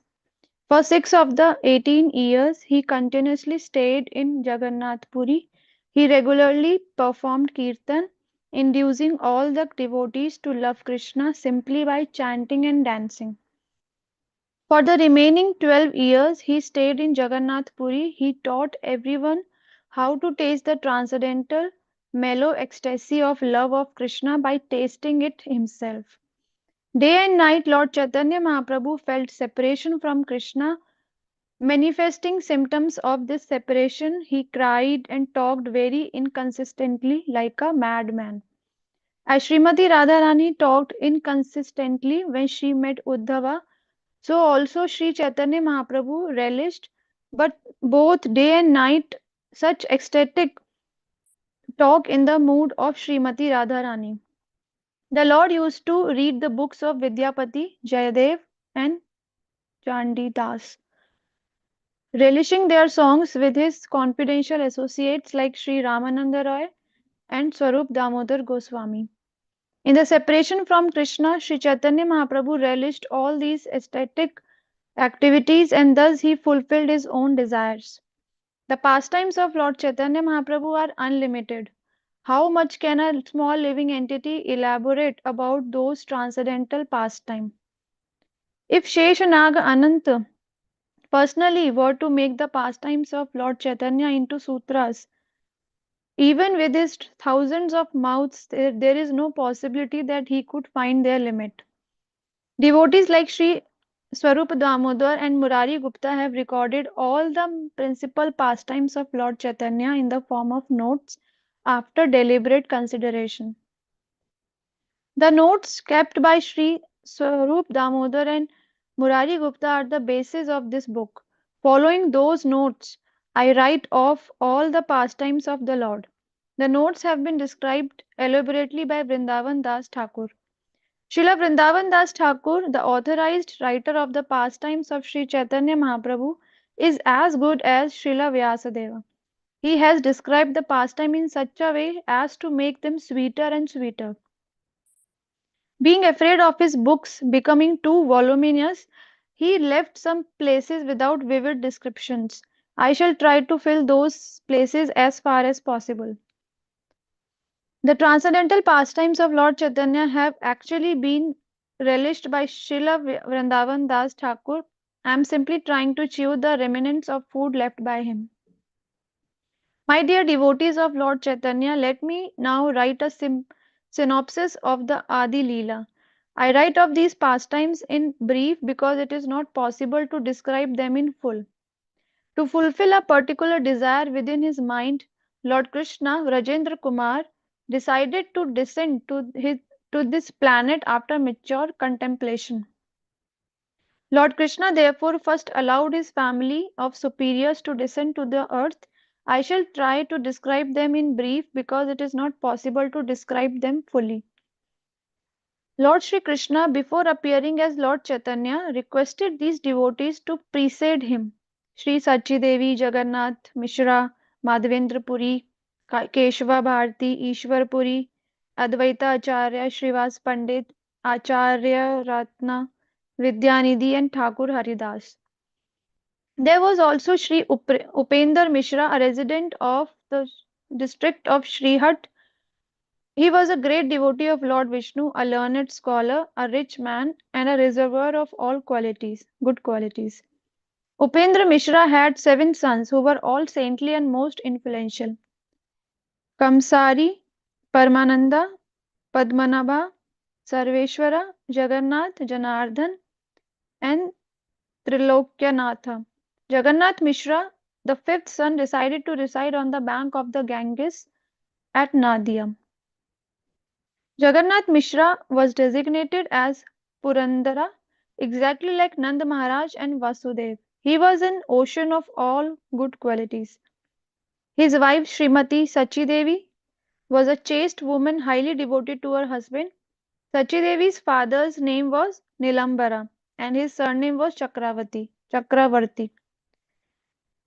For 6 of the 18 years, he continuously stayed in Jagannath Puri. He regularly performed kirtan, inducing all the devotees to love Krishna simply by chanting and dancing. For the remaining 12 years he stayed in Jagannath Puri. He taught everyone how to taste the transcendental, mellow ecstasy of love of Krishna by tasting it himself. Day and night, Lord Chaitanya Mahaprabhu felt separation from Krishna. Manifesting symptoms of this separation, he cried and talked very inconsistently like a madman. As Srimati Radharani talked inconsistently when she met Uddhava, so also Sri Chaitanya Mahaprabhu relished, but both day and night, such ecstatic talk in the mood of Srimati Radharani. The Lord used to read the books of Vidyapati, Jayadev, and Chandidas, relishing their songs with his confidential associates like Sri Ramananda Roy and Swarup Damodar Goswami. In the separation from Krishna, Sri Chaitanya Mahaprabhu relished all these aesthetic activities and thus he fulfilled his own desires. The pastimes of Lord Chaitanya Mahaprabhu are unlimited. How much can a small living entity elaborate about those transcendental pastimes? If Sheshanag Ananta personally were to make the pastimes of Lord Chaitanya into sutras, even with his thousands of mouths, there is no possibility that he could find their limit. Devotees like Sri Swarup Damodar and Murari Gupta have recorded all the principal pastimes of Lord Chaitanya in the form of notes after deliberate consideration. The notes kept by Sri Swarup Damodar and Murari Gupta are the basis of this book. Following those notes, I write off all the pastimes of the Lord. The notes have been described elaborately by Vrindavan Das Thakur. Srila Vrindavan Das Thakur, the authorized writer of the pastimes of Sri Chaitanya Mahaprabhu, is as good as Srila Vyasadeva. He has described the pastime in such a way as to make them sweeter and sweeter. Being afraid of his books becoming too voluminous, he left some places without vivid descriptions. I shall try to fill those places as far as possible. The transcendental pastimes of Lord Chaitanya have actually been relished by Srila Vrindavan Das Thakur. I am simply trying to chew the remnants of food left by him. My dear devotees of Lord Chaitanya, let me now write a synopsis of the Adi Leela. I write of these pastimes in brief because it is not possible to describe them in full. To fulfill a particular desire within his mind, Lord Krishna, Rajendra Kumar, decided to descend to to this planet after mature contemplation. Lord Krishna therefore first allowed his family of superiors to descend to the earth. I shall try to describe them in brief because it is not possible to describe them fully. Lord Sri Krishna, before appearing as Lord Chaitanya, requested these devotees to precede him. Sri Sachi Devi, Jagannath, Mishra, Madhavendra Puri, Keshava Bharati, Ishwar Puri, Advaita Acharya, Srivas Pandit, Acharya Ratna, Vidyanidhi, and Thakur Haridas. There was also Sri Upendra Mishra, a resident of the district of Srihat. He was a great devotee of Lord Vishnu, a learned scholar, a rich man, and a reservoir of all qualities, good qualities. Upendra Mishra had 7 sons who were all saintly and most influential. Kamsari, Paramananda, Padmanabha, Sarveshwara, Jagannath, Janardhan, and Trilokyanatha. Jagannath Mishra, the fifth son, decided to reside on the bank of the Ganges at Nadia. Jagannath Mishra was designated as Purandara, exactly like Nand Maharaj and Vasudev. He was an ocean of all good qualities. His wife Srimati Sachi Devi was a chaste woman highly devoted to her husband. Sachi Devi's father's name was Nilambara and his surname was Chakravarti.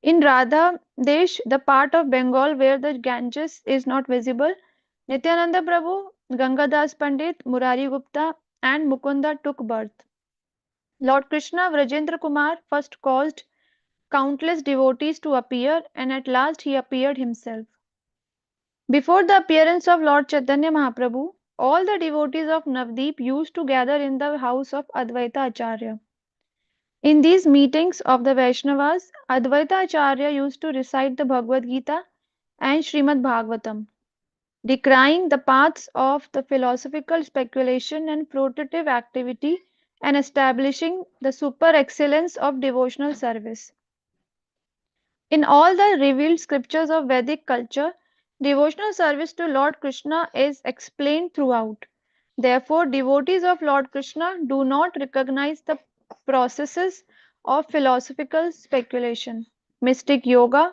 In Radha Desh, the part of Bengal where the Ganges is not visible, Nityananda Prabhu, Gangadas Pandit, Murari Gupta, and Mukunda took birth. Lord Krishna Vrajendra Kumar first caused countless devotees to appear, and at last he appeared himself. Before the appearance of Lord Chaitanya Mahaprabhu, all the devotees of Navdeep used to gather in the house of Advaita Acharya. In these meetings of the Vaishnavas, Advaita Acharya used to recite the Bhagavad Gita and Srimad Bhagavatam, decrying the paths of the philosophical speculation and fruitive activity and establishing the super excellence of devotional service. In all the revealed scriptures of Vedic culture, devotional service to Lord Krishna is explained throughout. Therefore, devotees of Lord Krishna do not recognize the processes of philosophical speculation, mystic yoga,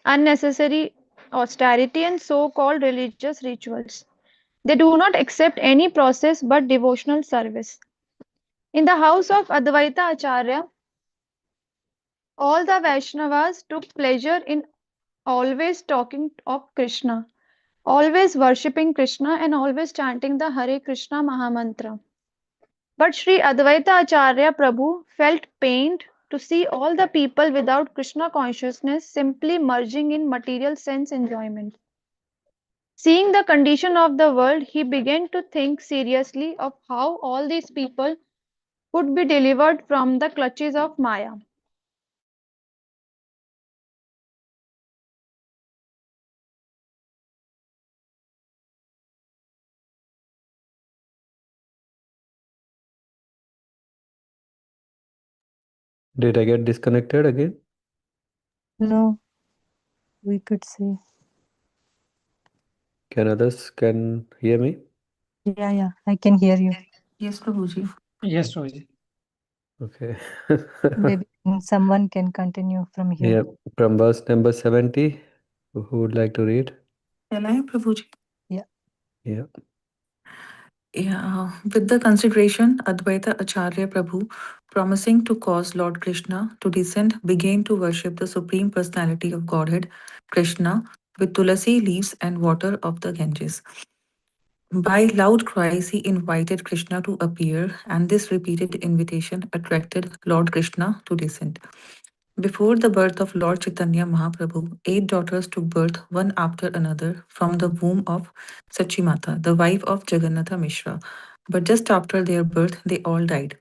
unnecessary austerity, and so called religious rituals. They do not accept any process but devotional service. In the house of Advaita Acharya, all the Vaishnavas took pleasure in always talking of Krishna, always worshipping Krishna, and always chanting the Hare Krishna Mahamantra. But Sri Advaita Acharya Prabhu felt pained to see all the people without Krishna consciousness simply merging in material sense enjoyment. Seeing the condition of the world, he began to think seriously of how all these people could be delivered from the clutches of Maya. Did I get disconnected again? No, we could say. Can others can hear me? Yeah, I can hear you. Yes, Prabhuji. Yes, Prabhuji. Okay. Maybe someone can continue from here. Yeah, from verse number 70, who would like to read? Shall I, Prabhuji? Yeah. Yeah. Yeah, with the consideration, Advaita Acharya Prabhu, promising to cause Lord Krishna to descend, began to worship the Supreme Personality of Godhead, Krishna, with tulasi leaves and water of the Ganges. By loud cries, he invited Krishna to appear, and this repeated invitation attracted Lord Krishna to descend. Before the birth of Lord Chaitanya Mahaprabhu, 8 daughters took birth one after another from the womb of Sachimata, the wife of Jagannatha Mishra. But just after their birth, they all died.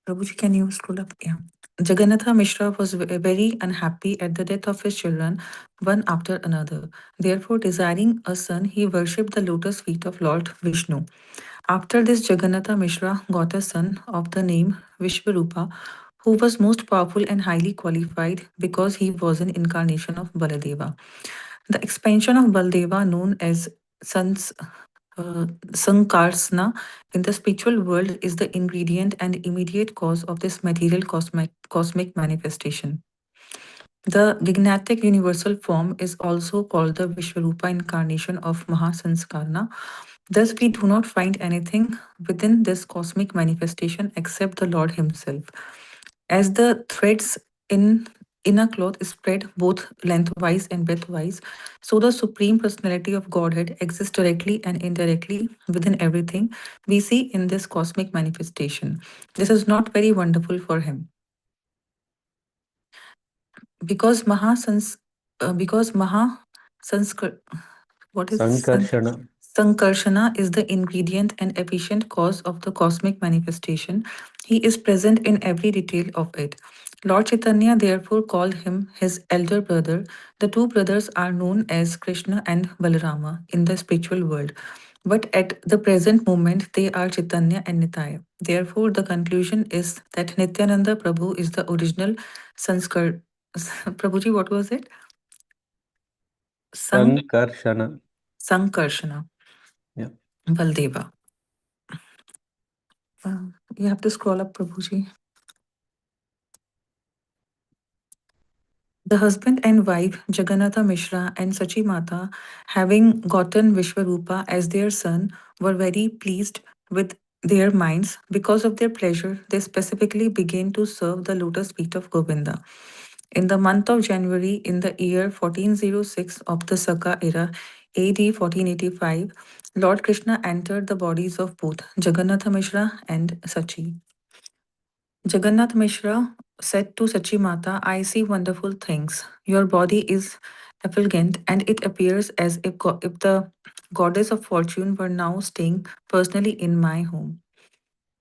Prabhuji, can you scroll up? Yeah. Jagannatha Mishra was very unhappy at the death of his children, one after another. Therefore, desiring a son, he worshipped the lotus feet of Lord Vishnu. After this, Jagannatha Mishra got a son of the name Vishvarupa, who was most powerful and highly qualified because he was an incarnation of Baladeva. The expansion of Baladeva, known as sons Sankarsana in the spiritual world is the ingredient and immediate cause of this material cosmic manifestation. The Gignatic universal form is also called the Vishwarupa incarnation of Mahasanskarna. Thus, we do not find anything within this cosmic manifestation except the Lord Himself. As the threads in a cloth spread both lengthwise and breadthwise, so the Supreme Personality of Godhead exists directly and indirectly within everything we see in this cosmic manifestation. This is not very wonderful for Him because Maha Sanskar what is Sankarshana. Sankarshana is the ingredient and efficient cause of the cosmic manifestation. He is present in every detail of it. Lord Chaitanya therefore called him his elder brother. The two brothers are known as Krishna and Balarama in the spiritual world. But at the present moment, they are Chaitanya and Nitya. Therefore, the conclusion is that Nityananda Prabhu is the original Sanskar. Prabhuji, what was it? Sang Sankarshana. Sankarshana. Yeah. Baldeva. You have to scroll up, Prabhuji. The husband and wife, Jagannatha Mishra and Sachi Mata, having gotten Vishwarupa as their son, were very pleased with their minds. Because of their pleasure, they specifically began to serve the lotus feet of Govinda. In the month of January, in the year 1406 of the Saka era, AD 1485, Lord Krishna entered the bodies of both Jagannatha Mishra and Sachi. Jagannath Mishra said to Sachi Mata, I see wonderful things. Your body is effulgent, and it appears as if, if the goddess of fortune were now staying personally in my home.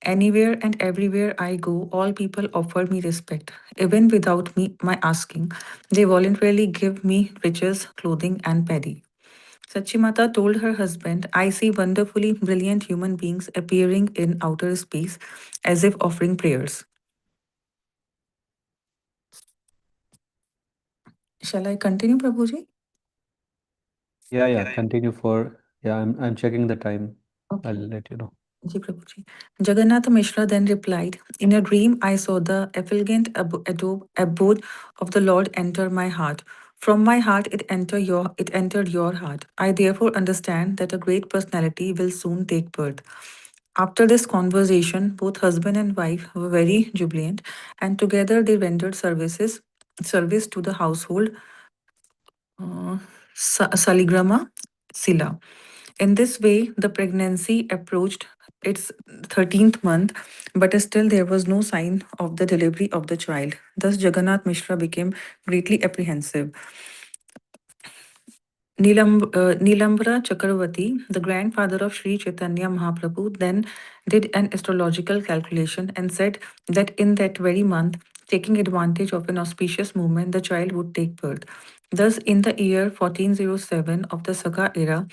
Anywhere and everywhere I go, all people offer me respect. Even without my asking, they voluntarily give me riches, clothing, and paddy. Sachimata told her husband, I see wonderfully brilliant human beings appearing in outer space as if offering prayers. Shall I continue, Prabhuji? Yeah, continue for, I'm checking the time. I'll Okay. let you know. Ji, Prabhuji. Jagannath Mishra then replied, In a dream, I saw the effulgent abode of the Lord enter my heart. From my heart, it entered your heart. I therefore understand that a great personality will soon take birth. After this conversation, both husband and wife were very jubilant, and together they rendered service to the household Saligrama Sila. In this way, the pregnancy approached its 13th month, but still there was no sign of the delivery of the child. Thus, Jagannath Mishra became greatly apprehensive. Nilambara Chakravarti, the grandfather of Sri Chaitanya Mahaprabhu, then did an astrological calculation and said that in that very month, taking advantage of an auspicious moment, the child would take birth. Thus, in the year 1407 of the Saka era,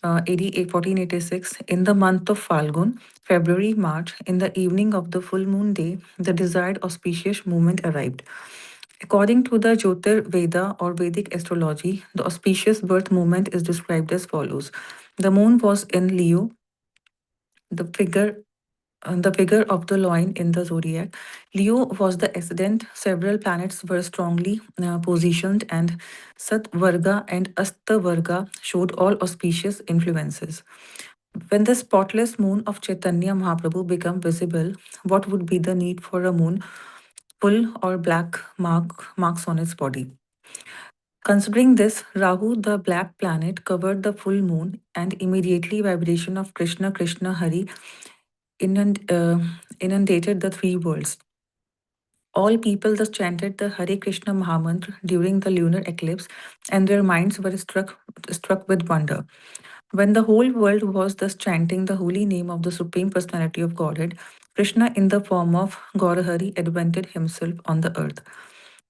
AD 1486, in the month of Falgun, February, March, in the evening of the full moon day, the desired auspicious moment arrived. According to the Jyotir Veda or Vedic astrology, the auspicious birth moment is described as follows. The moon was in Leo, the figure of the loin in the zodiac. Leo was the ascendant. Several planets were strongly positioned, and Satvarga and Astavarga showed all auspicious influences. When the spotless moon of Chaitanya Mahaprabhu became visible, what would be the need for a moon full or black marks on its body? Considering this, Rahu, the black planet, covered the full moon, and immediately vibration of Krishna Krishna Hari inundated the three worlds. All people thus chanted the Hare Krishna Mahamantra during the lunar eclipse, and their minds were struck with wonder. When the whole world was thus chanting the holy name of the Supreme Personality of Godhead, Krishna, in the form of Gaurahari, advented himself on the earth.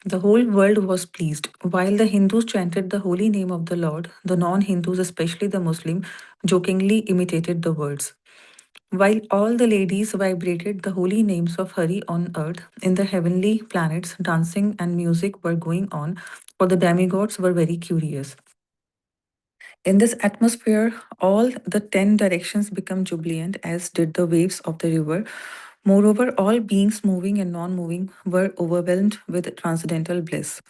The whole world was pleased. While the Hindus chanted the holy name of the Lord, the non Hindus, especially the Muslim, jokingly imitated the words. While all the ladies vibrated the holy names of Hari on earth, in the heavenly planets, dancing and music were going on, for the demigods were very curious. In this atmosphere, all the 10 directions become jubilant, as did the waves of the river. Moreover, all beings moving and non moving were overwhelmed with transcendental bliss.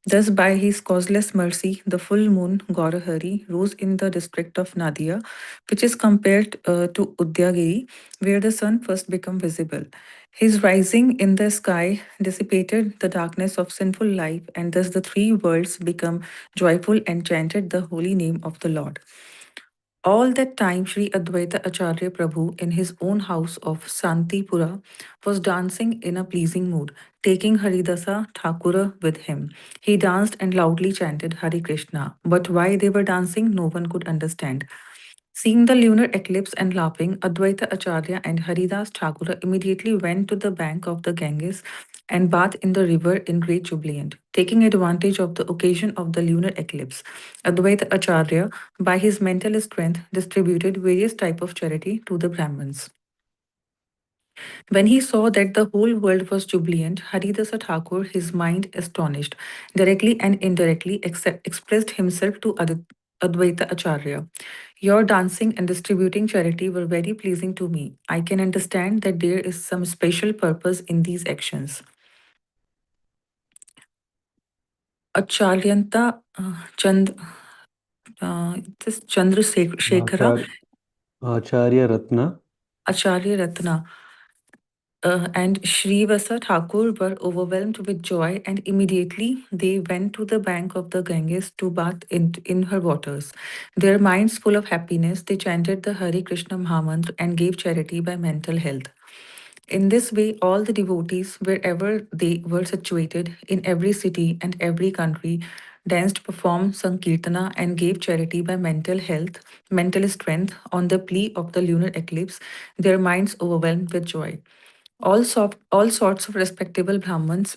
Thus, by his causeless mercy, the full moon, Gaurahari, rose in the district of Nadia, which is compared to Udyagiri, where the sun first became visible. His rising in the sky dissipated the darkness of sinful life, and thus the three worlds become joyful and chanted the holy name of the Lord. All that time, Sri Advaita Acharya Prabhu, in his own house of Santipura, was dancing in a pleasing mood, taking Haridasa Thakura with him. He danced and loudly chanted Hare Krishna, but why they were dancing, no one could understand. Seeing the lunar eclipse and laughing, Advaita Acharya and Haridas Thakura immediately went to the bank of the Ganges and bathed in the river in great jubilant. Taking advantage of the occasion of the lunar eclipse, Advaita Acharya, by his mental strength, distributed various types of charity to the Brahmins. When he saw that the whole world was jubilant, Haridasa Thakur, his mind astonished, directly and indirectly expressed himself to Advaita Acharya. Your dancing and distributing charity were very pleasing to me. I can understand that there is some special purpose in these actions. Acharyanta this Chandrasekhara, Achar- Acharya Ratna. Acharya Ratna, and Srivasa Thakur were overwhelmed with joy, and immediately they went to the bank of the Ganges to bathe in her waters. Their minds full of happiness, they chanted the Hare Krishna Mahamantra and gave charity by mental health. In this way, all the devotees, wherever they were situated, in every city and every country, danced, performed Sankirtana, and gave charity by mental health, mental strength on the plea of the lunar eclipse, their minds overwhelmed with joy. All sorts of respectable Brahmins,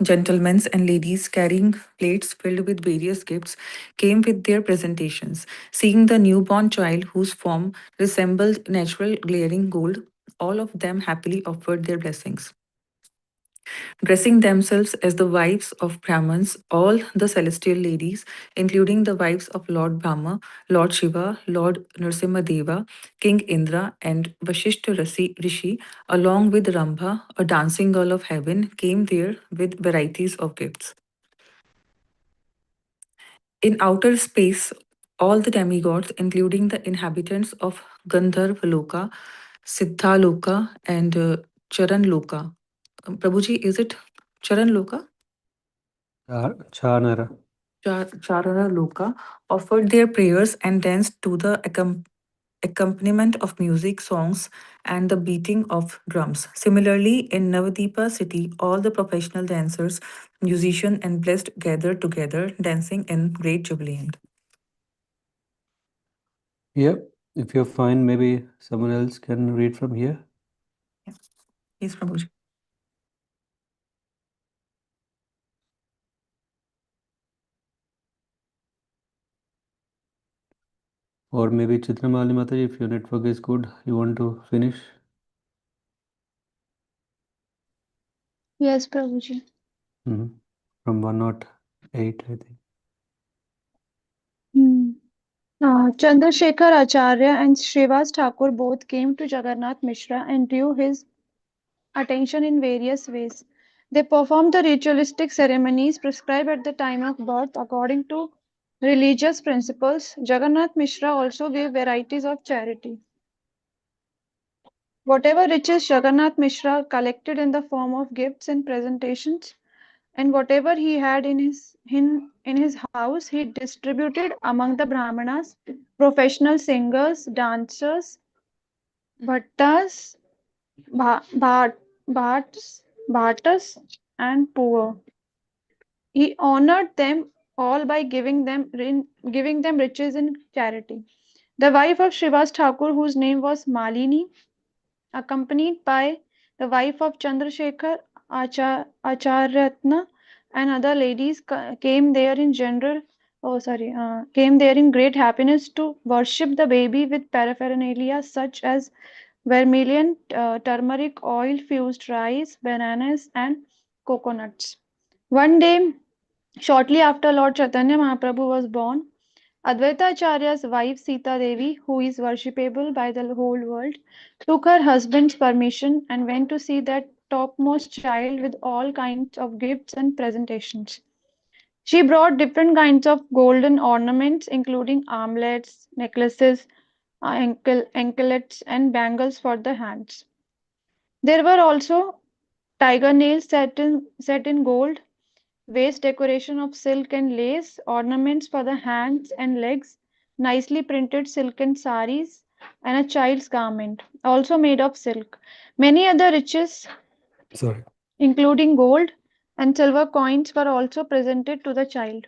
gentlemen, and ladies carrying plates filled with various gifts came with their presentations. Seeing the newborn child whose form resembled natural glaring gold, all of them happily offered their blessings. Dressing themselves as the wives of Brahmins, all the celestial ladies, including the wives of Lord Brahma, Lord Shiva, Lord Nrsimhadeva, King Indra, and Vashishta Rishi, along with Rambha, a dancing girl of heaven, came there with varieties of gifts. In outer space, all the demigods, including the inhabitants of Gandharvaloka, Siddhaloka, and Charanloka. Prabhuji, is it Charanloka? Chanara. Charana Loka, offered their prayers and danced to the accompaniment of music, songs, and the beating of drums. Similarly, in Navadipa city, all the professional dancers, musicians, and blessed gathered together, dancing in great jubilant. Yep. If you're fine, maybe someone else can read from here. Yes, Prabhuji. Or maybe Chitramali Mataji, if your network is good, you want to finish? Yes, Prabhuji. From 108, I think. Hmm. Chandrasekhar Acharya and Srivas Thakur both came to Jagannath Mishra and drew his attention in various ways. They performed the ritualistic ceremonies prescribed at the time of birth according to religious principles. Jagannath Mishra also gave varieties of charity. Whatever riches Jagannath Mishra collected in the form of gifts and presentations, and whatever he had in his house, he distributed among the Brahmanas, professional singers, dancers, bhattas, bhat, bhats, bhattas, and poor. He honored them all by giving them riches in charity. The wife of Srivas Thakur, whose name was Malini, accompanied by the wife of Chandrasekhar Acharyatna and other ladies, came there in great happiness to worship the baby with paraphernalia such as vermilion, turmeric oil, fused rice, bananas, and coconuts. One day, shortly after Lord Chaitanya Mahaprabhu was born, Advaita Acharya's wife Sita Devi, who is worshipable by the whole world, took her husband's permission and went to see that topmost child with all kinds of gifts and presentations. She brought different kinds of golden ornaments, including armlets, necklaces, anklets, and bangles for the hands. There were also tiger nails set in gold, waist decoration of silk and lace, ornaments for the hands and legs, nicely printed silken saris, and a child's garment, also made of silk. Many other riches, Sorry. including gold and silver coins, were also presented to the child.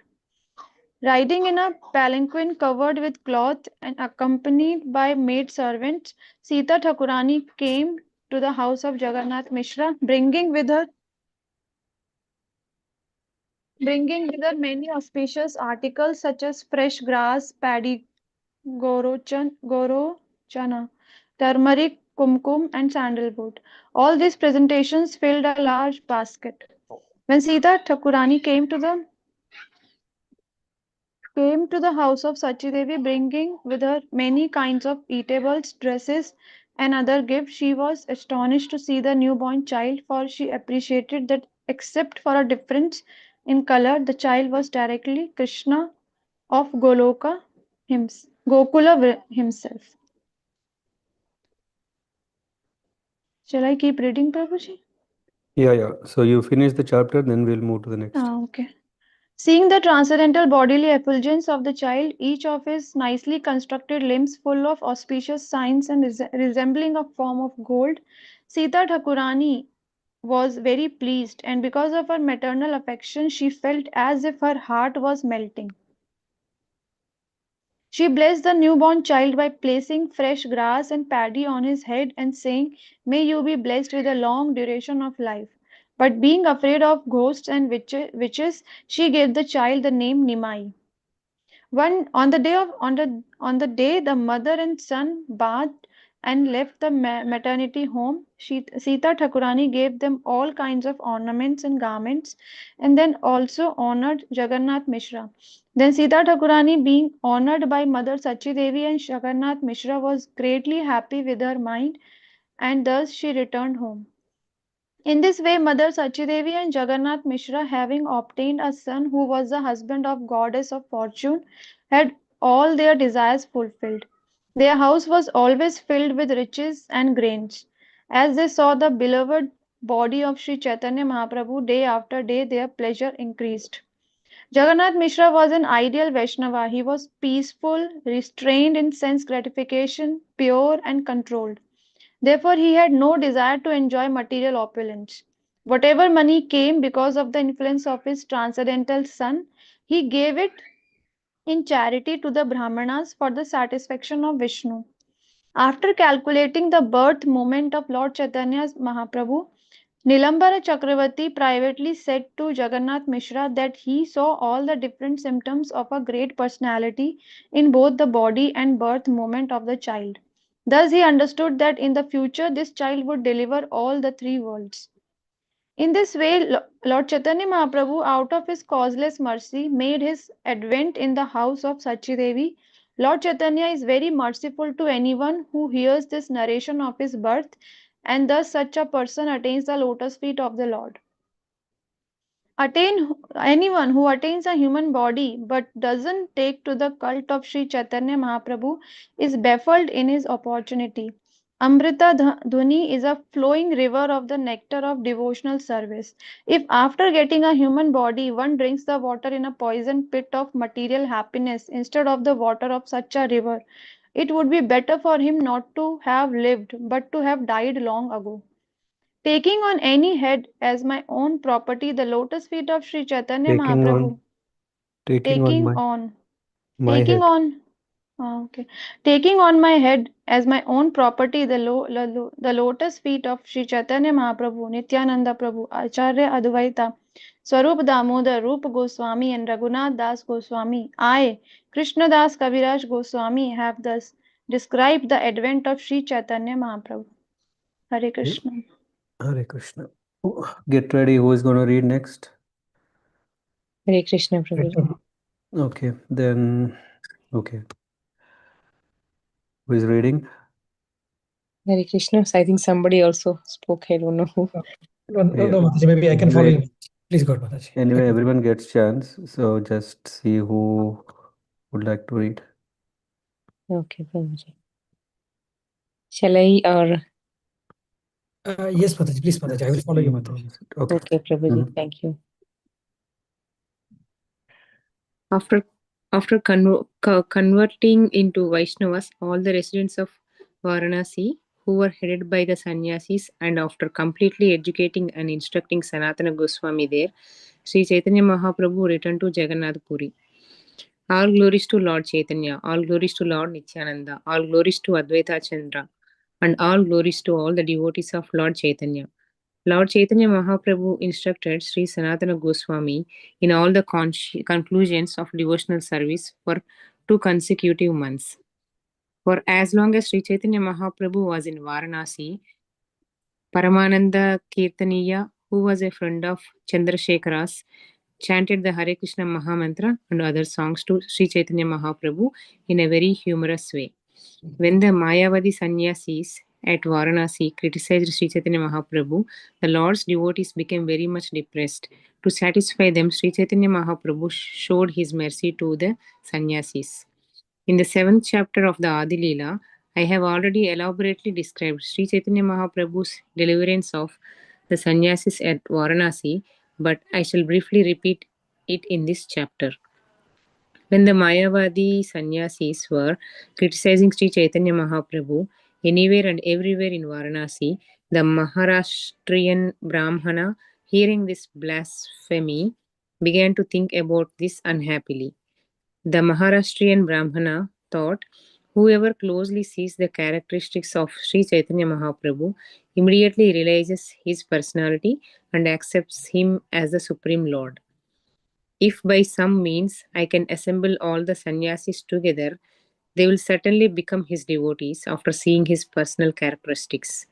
Riding in a palanquin covered with cloth and accompanied by maid servants, Sita Thakurani came to the house of Jagannath Mishra, bringing with her many auspicious articles such as fresh grass, paddy, goro chana, turmeric, kumkum, and sandalwood. All these presentations filled a large basket. When Sita Thakurani came to the house of Sachi Devi, bringing with her many kinds of eatables, dresses, and other gifts. She was astonished to see the newborn child, for she appreciated that, except for a difference in color, the child was directly Krishna of Gokula himself. Shall I keep reading, Prabhuji? Yeah. So you finish the chapter, then we'll move to the next. Okay. Seeing the transcendental bodily effulgence of the child, each of his nicely constructed limbs full of auspicious signs and resembling a form of gold, Sita Thakurani was very pleased, and because of her maternal affection, she felt as if her heart was melting. She blessed the newborn child by placing fresh grass and paddy on his head and saying, "May you be blessed with a long duration of life." But being afraid of ghosts and witches, she gave the child the name Nimai. On the day the mother and son bathed and left the maternity home, Sita Thakurani gave them all kinds of ornaments and garments, and then also honored Jagannath Mishra. Then Sita Thakurani, being honored by Mother Sachi Devi and Jagannath Mishra, was greatly happy with her mind, and thus she returned home. In this way, Mother Sachidevi and Jagannath Mishra, having obtained a son who was the husband of Goddess of Fortune, had all their desires fulfilled. Their house was always filled with riches and grains. As they saw the beloved body of Sri Chaitanya Mahaprabhu day after day, their pleasure increased. Jagannath Mishra was an ideal Vaishnava. He was peaceful, restrained in sense gratification, pure and controlled. Therefore, he had no desire to enjoy material opulence. Whatever money came because of the influence of his transcendental son, he gave it in charity to the Brahmanas for the satisfaction of Vishnu. After calculating the birth moment of Lord Chaitanya's Mahaprabhu, Nilambara Chakravarti privately said to Jagannath Mishra that he saw all the different symptoms of a great personality in both the body and birth moment of the child. Thus, he understood that in the future this child would deliver all the three worlds. In this way, Lord Chaitanya Mahaprabhu, out of his causeless mercy, made his advent in the house of Sachi Devi. Lord Chaitanya is very merciful to anyone who hears this narration of his birth, and thus such a person attains the lotus feet of the Lord. Anyone who attains a human body but doesn't take to the cult of Sri Chaitanya Mahaprabhu is baffled in his opportunity. Amrita Dhuni is a flowing river of the nectar of devotional service. If after getting a human body one drinks the water in a poison pit of material happiness instead of the water of such a river, it would be better for him not to have lived but to have died long ago. Taking on any head as my own property the lotus feet of Sri Chaitanya Taking Mahaprabhu, on taking on taking my on, my taking head. on, okay, taking on my head as my own property the lotus feet of Sri Chaitanya Mahaprabhu, Nityananda Prabhu, Acharya Advaita, Swarup Damodar, Rup Goswami, and Raghunath Das Goswami, I, Krishna Das Kaviraj Goswami, have thus described the advent of Sri Chaitanya Mahaprabhu. Hare Krishna. Hare Krishna. Get ready. Who is going to read next? Hare Krishna Prabhuji. Okay, then Okay. Who is reading? Hare Krishna. I think somebody also spoke. I don't know who. No, Mataji, maybe I can follow you. Please go ahead, Mataji. Anyway, everyone gets chance, so just see who would like to read. Okay, Prabhuji. Shall I or Yes, Mataji, please, Mataji. I will follow you, Mataji. Okay. okay, Prabhuji, Mhm. thank you. After converting into Vaishnavas, all the residents of Varanasi who were headed by the sannyasis, and after completely educating and instructing Sanatana Goswami there, Sri Chaitanya Mahaprabhu returned to Jagannath Puri. All glories to Lord Chaitanya, all glories to Lord Nityananda, all glories to Advaita Chandra, and all glories to all the devotees of Lord Chaitanya. Lord Chaitanya Mahaprabhu instructed Sri Sanatana Goswami in all the conclusions of devotional service for 2 consecutive months. For as long as Sri Chaitanya Mahaprabhu was in Varanasi, Paramananda Kirtaniya, who was a friend of Chandrasekhara's, chanted the Hare Krishna Mahamantra and other songs to Sri Chaitanya Mahaprabhu in a very humorous way. When the Mayavadi sannyasis at Varanasi criticized Sri Chaitanya Mahaprabhu, the Lord's devotees became very much depressed. To satisfy them, Sri Chaitanya Mahaprabhu showed his mercy to the sannyasis. In the 7th chapter of the Adi Leela, I have already elaborately described Sri Chaitanya Mahaprabhu's deliverance of the sannyasis at Varanasi, but I shall briefly repeat it in this chapter. When the Mayavadi sannyasis were criticizing Sri Chaitanya Mahaprabhu anywhere and everywhere in Varanasi, the Maharashtrian Brahmana, hearing this blasphemy, began to think about this unhappily. The Maharashtrian Brahmana thought, whoever closely sees the characteristics of Sri Chaitanya Mahaprabhu immediately realizes his personality and accepts him as the Supreme Lord. If by some means I can assemble all the sannyasis together, they will certainly become his devotees after seeing his personal characteristics.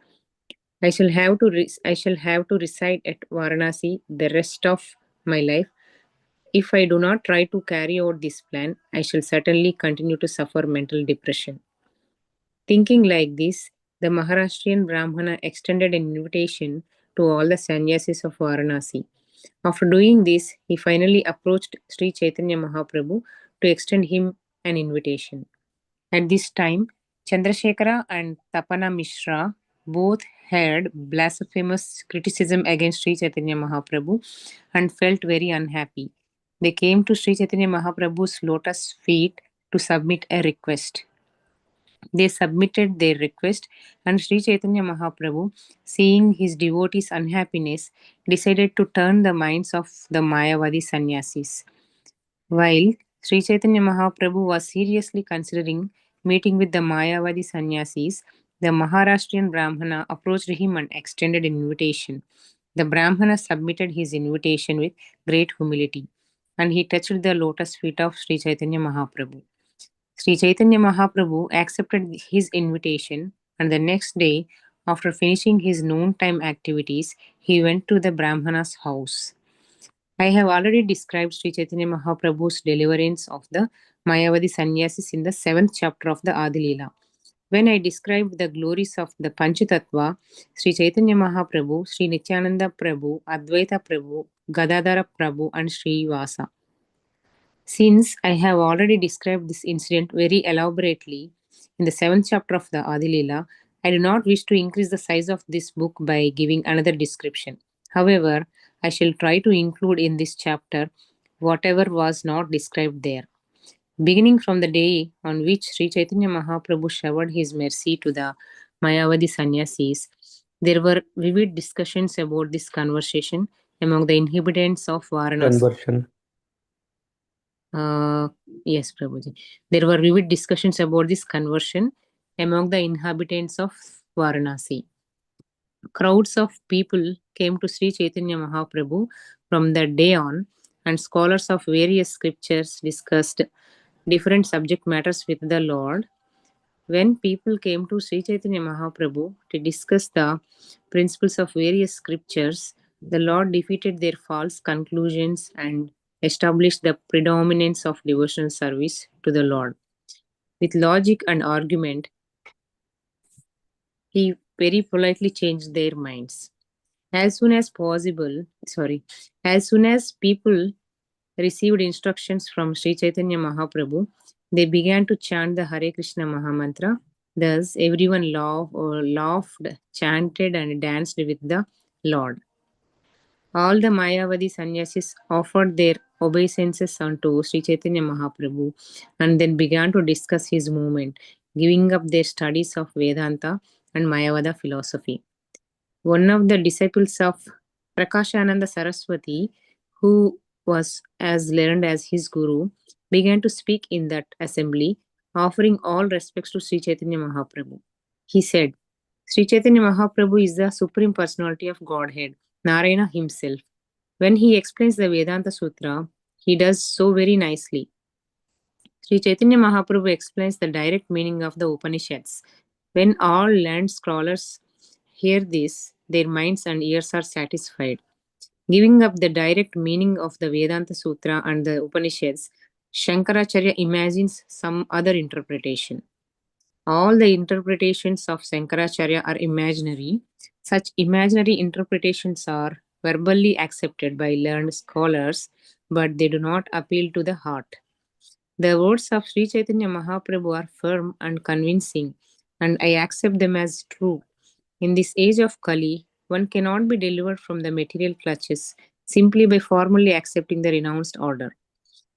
I shall have to reside at Varanasi the rest of my life. If I do not try to carry out this plan, I shall certainly continue to suffer mental depression. Thinking like this, the Maharashtrian Brahmana extended an invitation to all the sannyasis of Varanasi. After doing this, he finally approached Sri Chaitanya Mahaprabhu to extend him an invitation. At this time, Chandrasekhara and Tapana Mishra both heard blasphemous criticism against Sri Chaitanya Mahaprabhu and felt very unhappy. They came to Sri Chaitanya Mahaprabhu's lotus feet to submit a request. They submitted their request, and Sri Chaitanya Mahaprabhu, seeing his devotees' unhappiness, decided to turn the minds of the Mayavadi sannyasis. While Sri Chaitanya Mahaprabhu was seriously considering meeting with the Mayavadi sannyasis, the Maharashtrian Brahmana approached him and extended an invitation. The Brahmana submitted his invitation with great humility, and he touched the lotus feet of Sri Chaitanya Mahaprabhu. Sri Chaitanya Mahaprabhu accepted his invitation, and the next day, after finishing his noontime activities, he went to the Brahmana's house. I have already described Sri Chaitanya Mahaprabhu's deliverance of the Mayavadi sannyasis in the 7th chapter of the Adi Leela. When I described the glories of the Panchatattva, Sri Chaitanya Mahaprabhu, Sri Nityananda Prabhu, Advaita Prabhu, Gadadhara Prabhu, and Sri Vasa. Since I have already described this incident very elaborately in the 7th chapter of the Adi Leela, I do not wish to increase the size of this book by giving another description. However, I shall try to include in this chapter whatever was not described there. Beginning from the day on which Sri Chaitanya Mahaprabhu showered his mercy to the Mayavadi sannyasis, there were vivid discussions about this conversation among the inhabitants of Varanasi. Conversion. Yes, Prabhuji. There were vivid discussions about this conversion among the inhabitants of Varanasi. Crowds of people came to Sri Chaitanya Mahaprabhu from that day on, and scholars of various scriptures discussed different subject matters with the Lord. When people came to Sri Chaitanya Mahaprabhu to discuss the principles of various scriptures, the Lord defeated their false conclusions and established the predominance of devotional service to the Lord. With logic and argument, he very politely changed their minds. As soon as people received instructions from Sri Chaitanya Mahaprabhu, they began to chant the Hare Krishna Mahamantra. Thus, everyone laughed, chanted, and danced with the Lord. All the Mayavadi sannyasis offered their obeisances unto Sri Chaitanya Mahaprabhu and then began to discuss his movement, giving up their studies of Vedanta and Mayavada philosophy. One of the disciples of Prakashananda Saraswati, who was as learned as his guru, began to speak in that assembly, offering all respects to Sri Chaitanya Mahaprabhu. He said, Sri Chaitanya Mahaprabhu is the Supreme Personality of Godhead, Narayana himself. When he explains the Vedanta Sutra, he does so very nicely. Sri Chaitanya Mahaprabhu explains the direct meaning of the Upanishads. When all learned scholars hear this, their minds and ears are satisfied. Giving up the direct meaning of the Vedanta Sutra and the Upanishads, Shankaracharya imagines some other interpretation. All the interpretations of Shankaracharya are imaginary. Such imaginary interpretations are verbally accepted by learned scholars, but they do not appeal to the heart. The words of Sri Chaitanya Mahaprabhu are firm and convincing, and I accept them as true. In this age of Kali, one cannot be delivered from the material clutches simply by formally accepting the renounced order.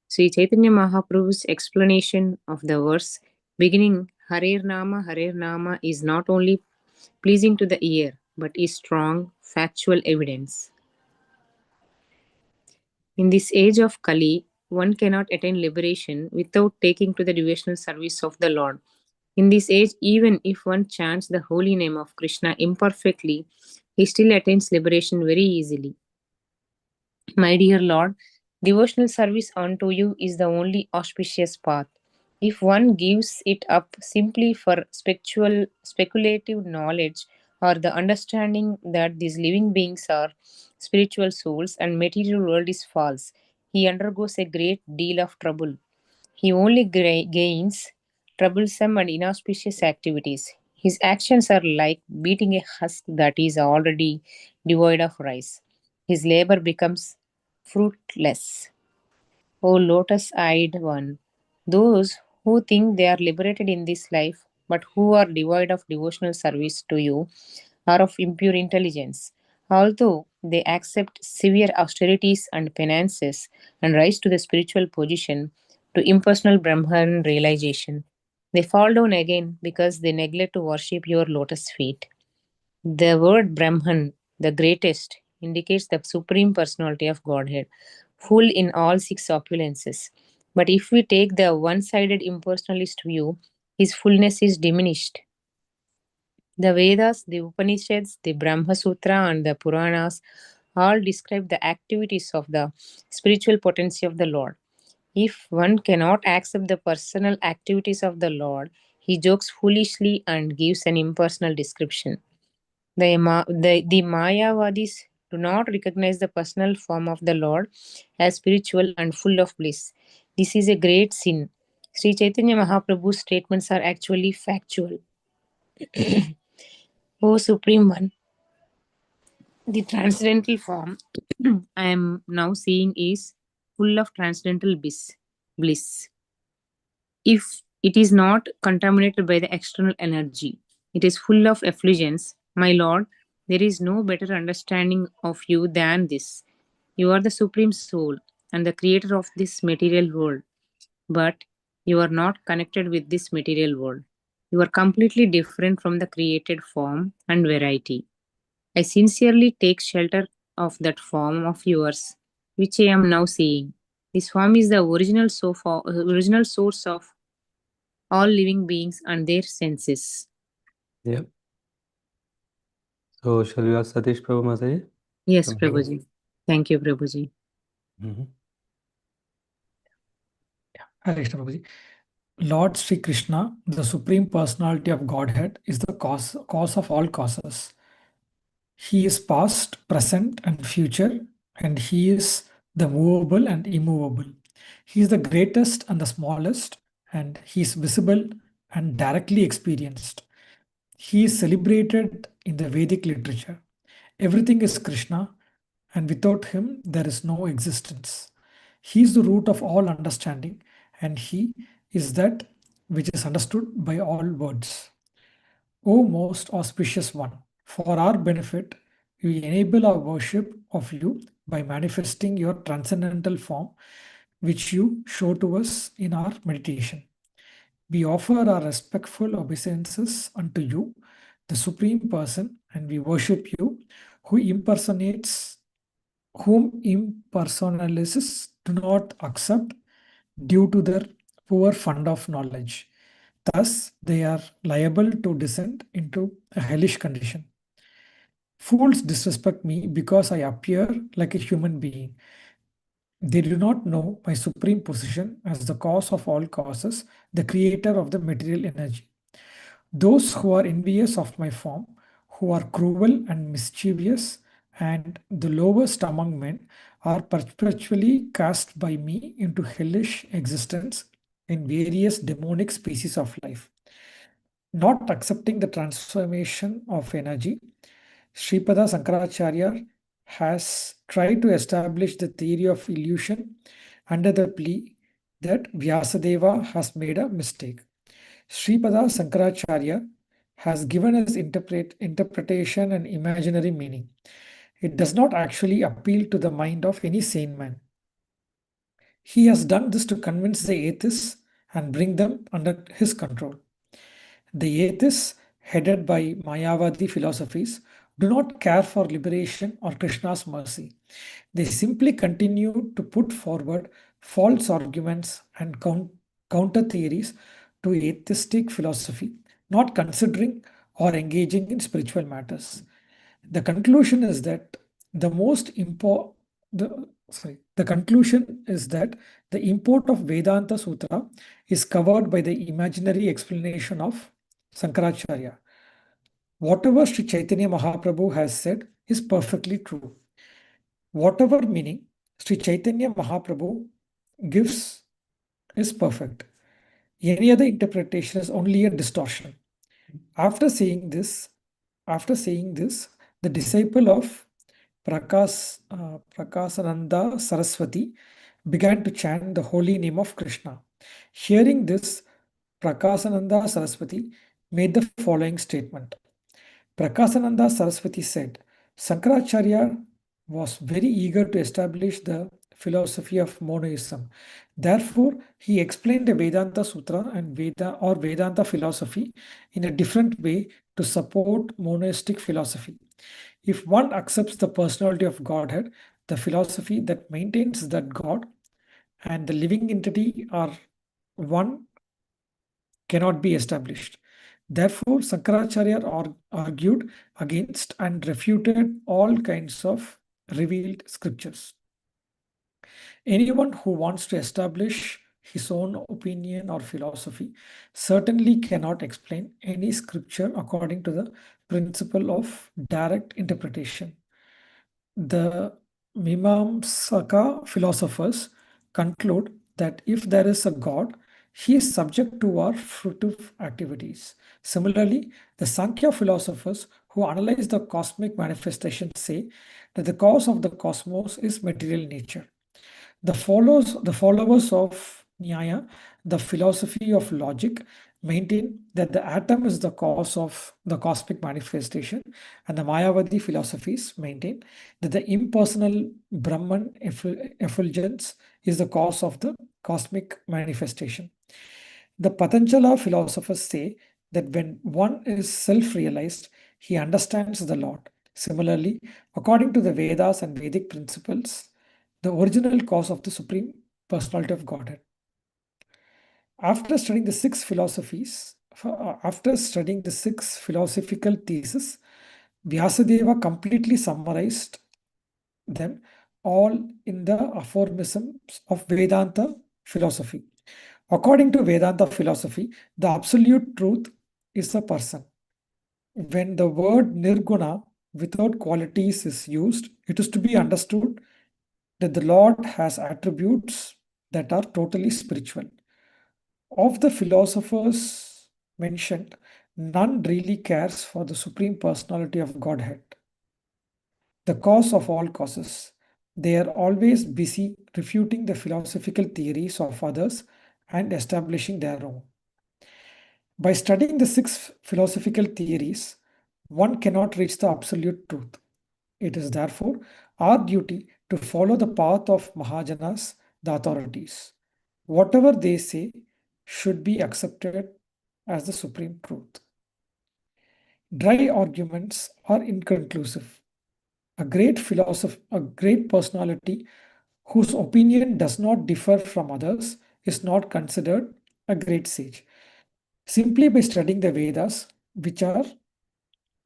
Sri Chaitanya Mahaprabhu's explanation of the verse beginning Harer Nama is not only pleasing to the ear but is strong, factual evidence. In this age of Kali, one cannot attain liberation without taking to the devotional service of the Lord. In this age, even if one chants the holy name of Krishna imperfectly, he still attains liberation very easily. My dear Lord, devotional service unto you is the only auspicious path. If one gives it up simply for speculative knowledge or the understanding that these living beings are spiritual souls and material world is false, he undergoes a great deal of trouble. He only gains troublesome and inauspicious activities. His actions are like beating a husk that is already devoid of rice. His labor becomes fruitless. O lotus eyed one, those who think they are liberated in this life but who are devoid of devotional service to you are of impure intelligence. Although they accept severe austerities and penances and rise to the spiritual position, to impersonal Brahman realization, they fall down again because they neglect to worship your lotus feet. The word Brahman, the greatest, indicates the supreme personality of Godhead, full in all six opulences. But if we take the one sided impersonalist view, his fullness is diminished. The Vedas, the Upanishads, the Brahma Sutra, and the Puranas all describe the activities of the spiritual potency of the Lord. If one cannot accept the personal activities of the Lord, he jokes foolishly and gives an impersonal description. The Mayavadis do not recognize the personal form of the Lord as spiritual and full of bliss. This is a great sin. Sri Chaitanya Mahaprabhu's statements are actually factual. O Supreme One, the transcendental form I am now seeing is full of transcendental bliss. If it is not contaminated by the external energy, it is full of effulgence. My Lord, there is no better understanding of you than this. You are the Supreme Soul and the creator of this material world, but you are not connected with this material world. You are completely different from the created form and variety. I sincerely take shelter of that form of yours, which I am now seeing. This form is the original source of all living beings and their senses. Yeah. So, shall we ask Satish Prabhu Mataji? Yes, From here. Prabhuji. Thank you, Prabhuji. Hare Krishna Prabhuji. Lord Sri Krishna, the Supreme Personality of Godhead, is the cause of all causes. He is past, present, and future, and he is the movable and immovable. He is the greatest and the smallest, and he is visible and directly experienced. He is celebrated in the Vedic literature. Everything is Krishna, and without him, there is no existence. He is the root of all understanding, and he is that which is understood by all words. O most auspicious one, for our benefit, we enable our worship of you by manifesting your transcendental form, which you show to us in our meditation. We offer our respectful obeisances unto you, the Supreme Person, and we worship you, who impersonates, whom impersonalists do not accept due to their poor fund of knowledge. Thus, they are liable to descend into a hellish condition. Fools disrespect me because I appear like a human being. They do not know my supreme position as the cause of all causes, the creator of the material energy. Those who are envious of my form, who are cruel and mischievous, and the lowest among men, are perpetually cast by me into hellish existence in various demonic species of life. Not accepting the transformation of energy, Sripada Sankaracharya has tried to establish the theory of illusion under the plea that Vyasadeva has made a mistake. Sripada Sankaracharya has given us interpretation and imaginary meaning. It does not actually appeal to the mind of any sane man. He has done this to convince the atheists and bring them under his control. The atheists, headed by Mayavadi philosophies, do not care for liberation or Krishna's mercy. They simply continue to put forward false arguments and counter theories to atheistic philosophy, not considering or engaging in spiritual matters. The conclusion is that the most important the conclusion is that the import of Vedanta Sutra is covered by the imaginary explanation of Sankaracharya. Whatever Sri Chaitanya Mahaprabhu has said is perfectly true. Whatever meaning Sri Chaitanya Mahaprabhu gives is perfect. Any other interpretation is only a distortion. After saying this, the disciple of Prakasananda Saraswati began to chant the holy name of Krishna. Hearing this, Prakasananda Saraswati made the following statement. Prakasananda Saraswati said, Sankaracharya was very eager to establish the philosophy of monoism. Therefore, he explained the Vedanta Sutra and Vedanta philosophy in a different way to support monoistic philosophy. If one accepts the personality of Godhead, the philosophy that maintains that God and the living entity are one cannot be established. Therefore, Sankaracharya argued against and refuted all kinds of revealed scriptures. Anyone who wants to establish his own opinion or philosophy certainly cannot explain any scripture according to the principle of direct interpretation. The Mimamsaka philosophers conclude that if there is a God, he is subject to our fruitive activities. Similarly, the Sankhya philosophers who analyze the cosmic manifestation say that the cause of the cosmos is material nature. The followers of Nyaya, the philosophy of logic, maintain that the atom is the cause of the cosmic manifestation, and the Mayavadi philosophies maintain that the impersonal Brahman effulgence is the cause of the cosmic manifestation. The Patanjala philosophers say that when one is self-realized, he understands the Lord. Similarly, according to the Vedas and Vedic principles, the original cause of the Supreme Personality of Godhead. After studying the six philosophical theses, Vyasadeva completely summarized them all in the aphorisms of Vedanta philosophy. According to Vedanta philosophy, the absolute truth is a person. When the word nirguna without qualities is used, it is to be understood that the Lord has attributes that are totally spiritual. Of the philosophers mentioned, none really cares for the Supreme Personality of Godhead, the cause of all causes. They are always busy refuting the philosophical theories of others and establishing their own. By studying the six philosophical theories, one cannot reach the absolute truth. It is therefore our duty to follow the path of Mahajanas, the authorities. Whatever they say should be accepted as the supreme truth. Dry arguments are inconclusive. A great philosopher, a great personality whose opinion does not differ from others is not considered a great sage. Simply by studying the Vedas, which are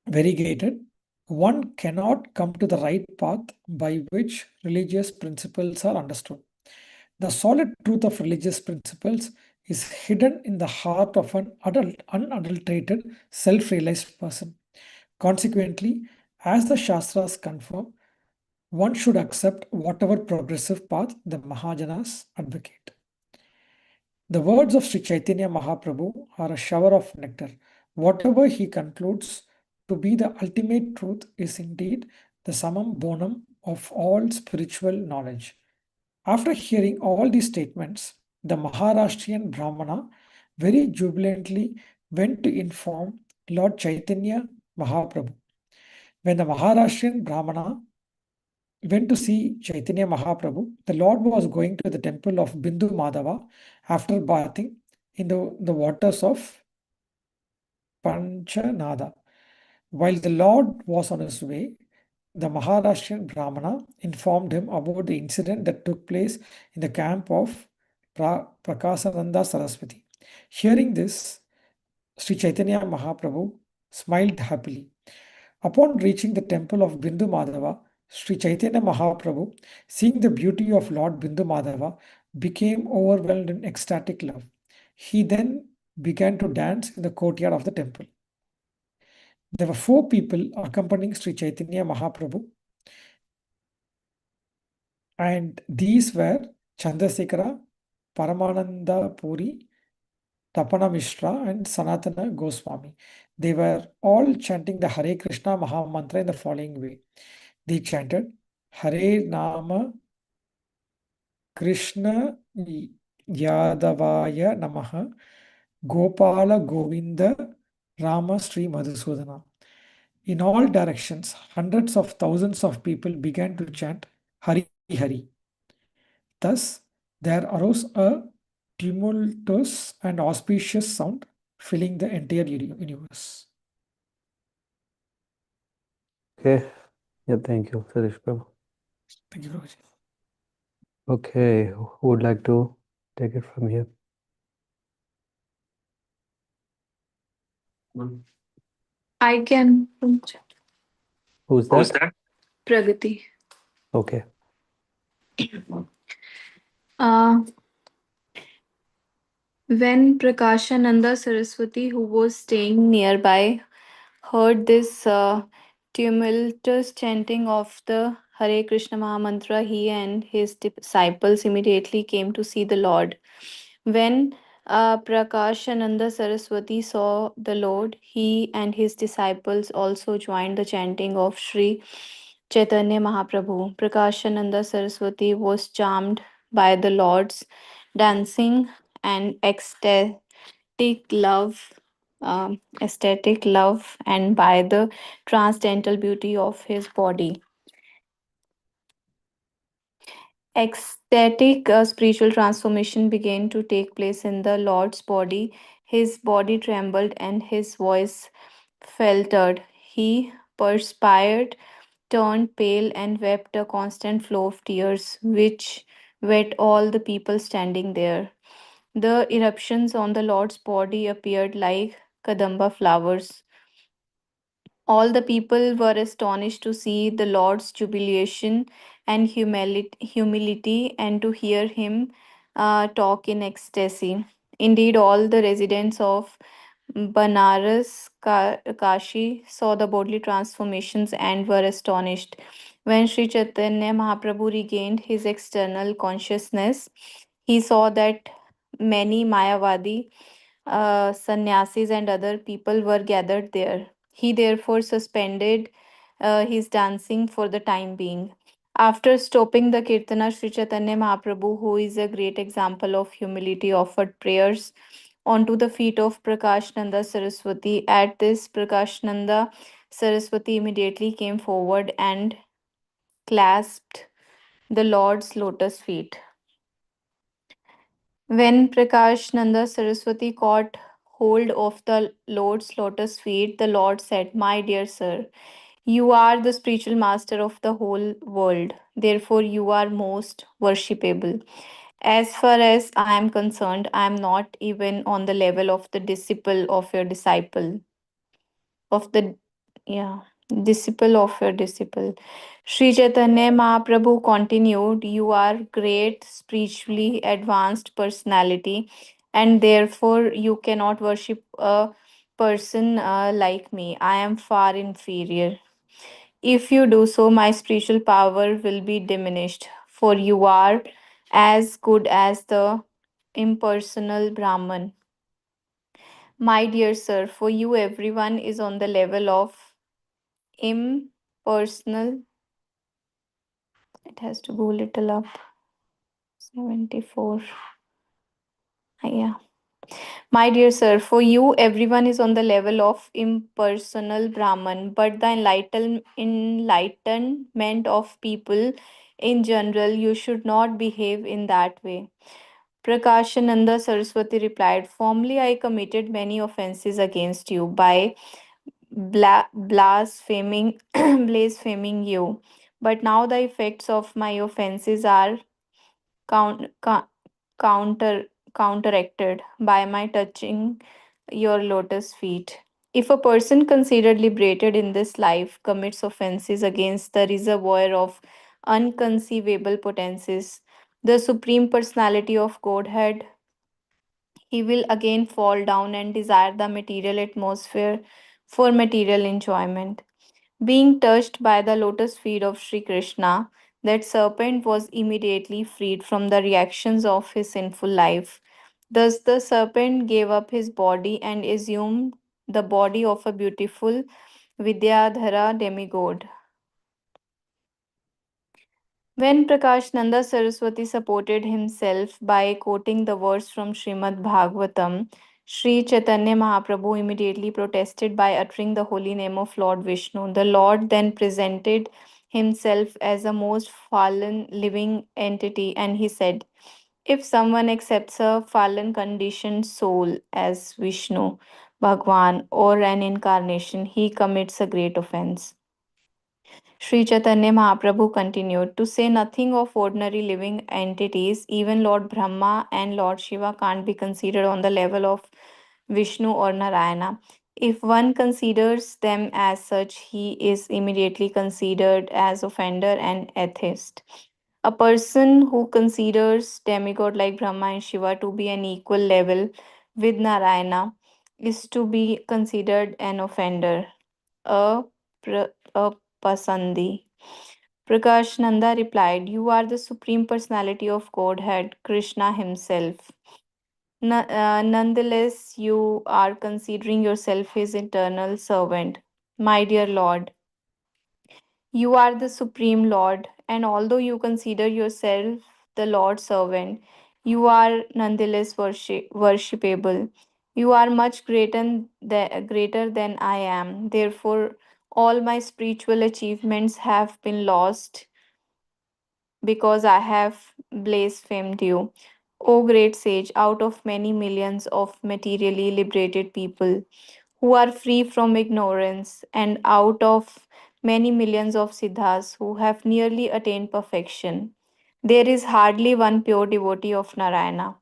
variegated, one cannot come to the right path by which religious principles are understood. The solid truth of religious principles is hidden in the heart of an unadulterated, self realized person. Consequently, as the Shastras confirm, one should accept whatever progressive path the Mahajanas advocate. The words of Sri Chaitanya Mahaprabhu are a shower of nectar. Whatever he concludes to be the ultimate truth is indeed the summum bonum of all spiritual knowledge. After hearing all these statements, the Maharashtrian Brahmana very jubilantly went to inform Lord Chaitanya Mahaprabhu. When the Maharashtrian Brahmana went to see Chaitanya Mahaprabhu, the Lord was going to the temple of Bindu Madhava after bathing in the waters of Panchanada. While the Lord was on his way, the Maharashtrian Brahmana informed him about the incident that took place in the camp of Prakasananda Saraswati. Hearing this, Sri Chaitanya Mahaprabhu smiled happily. Upon reaching the temple of Bindu Madhava, Sri Chaitanya Mahaprabhu, seeing the beauty of Lord Bindu Madhava, became overwhelmed in ecstatic love. He then began to dance in the courtyard of the temple. There were four people accompanying Sri Chaitanya Mahaprabhu, and these were Chandrasekhara, Paramananda Puri, Tapana Mishra, and Sanatana Goswami. They were all chanting the Hare Krishna Maha Mantra in the following way. They chanted Hare Nama Krishna Yadavaya Namaha Gopala Govinda Rama Sri Madhusudana. In all directions, hundreds of thousands of people began to chant Hari Hari. Thus, there arose a tumultuous and auspicious sound filling the entire universe. Okay. Yeah, thank you, Suresh Prabhu. Thank you, Prabhuji. Okay, who would like to take it from here? I can. Who's that? Pragati. Okay. Uh, when Prakashananda Saraswati, who was staying nearby, heard this tumultuous chanting of the Hare Krishna Mahamantra, he and his disciples immediately came to see the Lord. When Prakashananda Saraswati saw the Lord, he and his disciples also joined the chanting of Sri Chaitanya Mahaprabhu. Prakashananda Saraswati was charmed by the Lord's dancing and love, aesthetic love, and by the transcendental beauty of his body. Ecstatic spiritual transformation began to take place in the Lord's body. His body trembled and his voice faltered. He perspired, turned pale, and wept a constant flow of tears, which wet all the people standing there. The eruptions on the Lord's body appeared like Kadamba flowers. All the people were astonished to see the Lord's jubilation and humility and to hear him talk in ecstasy. Indeed, all the residents of Banaras, Kashi saw the bodily transformations and were astonished. When Sri Chaitanya Mahaprabhu regained his external consciousness, he saw that many Mayavadi sannyasis and other people were gathered there. He therefore suspended his dancing for the time being. After stopping the Kirtana, Sri Chaitanya Mahaprabhu, who is a great example of humility, offered prayers onto the feet of Prakash Nanda Saraswati. At this, Prakash Nanda Saraswati immediately came forward and clasped the Lord's lotus feet. When Prakash Nanda Saraswati caught hold of the Lord's lotus feet, the Lord said, "My dear sir, you are the spiritual master of the whole world. Therefore, you are most worshipable. As far as I am concerned, I am not even on the level of the disciple of your disciple, of the yeah disciple of your disciple." Sri Chaitanya Mahaprabhu continued, "You are great spiritually advanced personality, and therefore you cannot worship a person like me. I am far inferior. If you do so, my spiritual power will be diminished, for you are as good as the impersonal Brahman. My dear sir, for you everyone is on the level of impersonal." It has to go little up. 74. Yeah. My dear sir, for you everyone is on the level of impersonal Brahman, but the enlightenment of people in general, you should not behave in that way. Prakashananda Saraswati replied, "Formerly I committed many offenses against you by blaspheming blaspheming you, but now the effects of my offenses are count, counter counteracted by my touching your lotus feet. If a person considered liberated in this life commits offenses against the reservoir of unconceivable potencies, the supreme personality of Godhead, he will again fall down and desire the material atmosphere for material enjoyment. Being touched by the lotus feet of Sri Krishna, that serpent was immediately freed from the reactions of his sinful life. Thus, the serpent gave up his body and assumed the body of a beautiful Vidyadhara demigod. When Prakash Nanda Saraswati supported himself by quoting the verse from Srimad Bhagavatam, Sri Chaitanya Mahaprabhu immediately protested by uttering the holy name of Lord Vishnu. The Lord then presented himself as a most fallen living entity and he said, "If someone accepts a fallen conditioned soul as Vishnu, Bhagwan, or an incarnation, he commits a great offense." Sri Chaitanya Mahaprabhu continued, "To say nothing of ordinary living entities, even Lord Brahma and Lord Shiva can't be considered on the level of Vishnu or Narayana. If one considers them as such, he is immediately considered as offender and atheist. A person who considers demigod like Brahma and Shiva to be an equal level with Narayana is to be considered an offender, a, a pasandi." Prakash Nanda replied, "You are the supreme personality of Godhead, Krishna himself. Nonetheless, you are considering yourself his eternal servant. My dear Lord, you are the supreme Lord, and although you consider yourself the Lord's servant, you are nonetheless worshipable. You are much greater than I am. Therefore, all my spiritual achievements have been lost because I have blasphemed you. O great sage, out of many millions of materially liberated people who are free from ignorance, and out of many millions of siddhas who have nearly attained perfection, there is hardly one pure devotee of Narayana.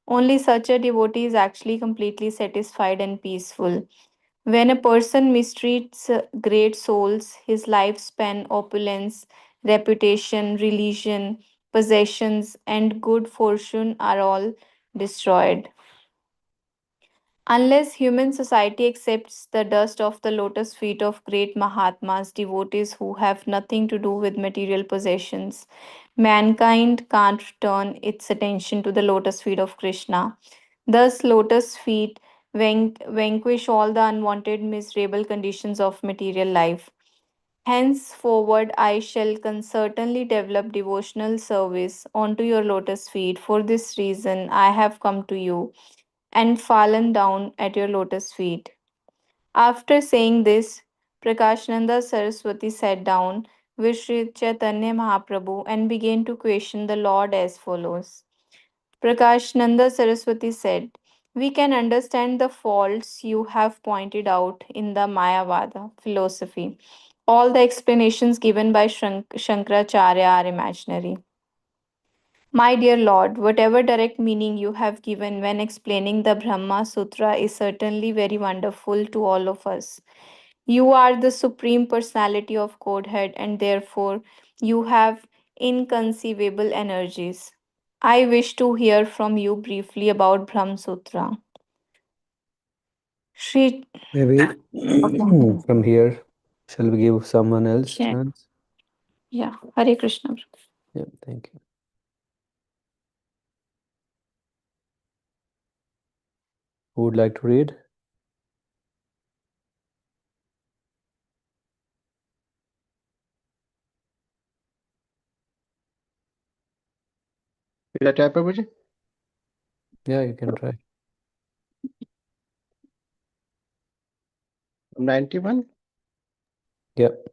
Only such a devotee is actually completely satisfied and peaceful. When a person mistreats great souls, his lifespan, opulence, reputation, religion, possessions, and good fortune are all destroyed. Unless human society accepts the dust of the lotus feet of great Mahatmas, devotees who have nothing to do with material possessions, mankind can't turn its attention to the lotus feet of Krishna. Thus, lotus feet vanquish all the unwanted, miserable conditions of material life. Henceforward, I shall certainly develop devotional service onto your lotus feet. For this reason, I have come to you and fallen down at your lotus feet. After saying this, Prakashananda Saraswati sat down with Sri Chaitanya Mahaprabhu and began to question the Lord as follows. Prakashananda Saraswati said, we can understand the faults you have pointed out in the Mayavada philosophy. All the explanations given by Shankaracharya are imaginary. My dear Lord, whatever direct meaning you have given when explaining the Brahma Sutra is certainly very wonderful to all of us. You are the Supreme Personality of Godhead, and therefore you have inconceivable energies. I wish to hear from you briefly about Brahma Sutra. Shri. Maybe Okay. from here, shall we give someone else Yeah. chance? Yeah. Hare Krishna. Yeah, thank you. Who would like to read? Should I try, Prabhuji? Yeah, you can try. 91. Yep.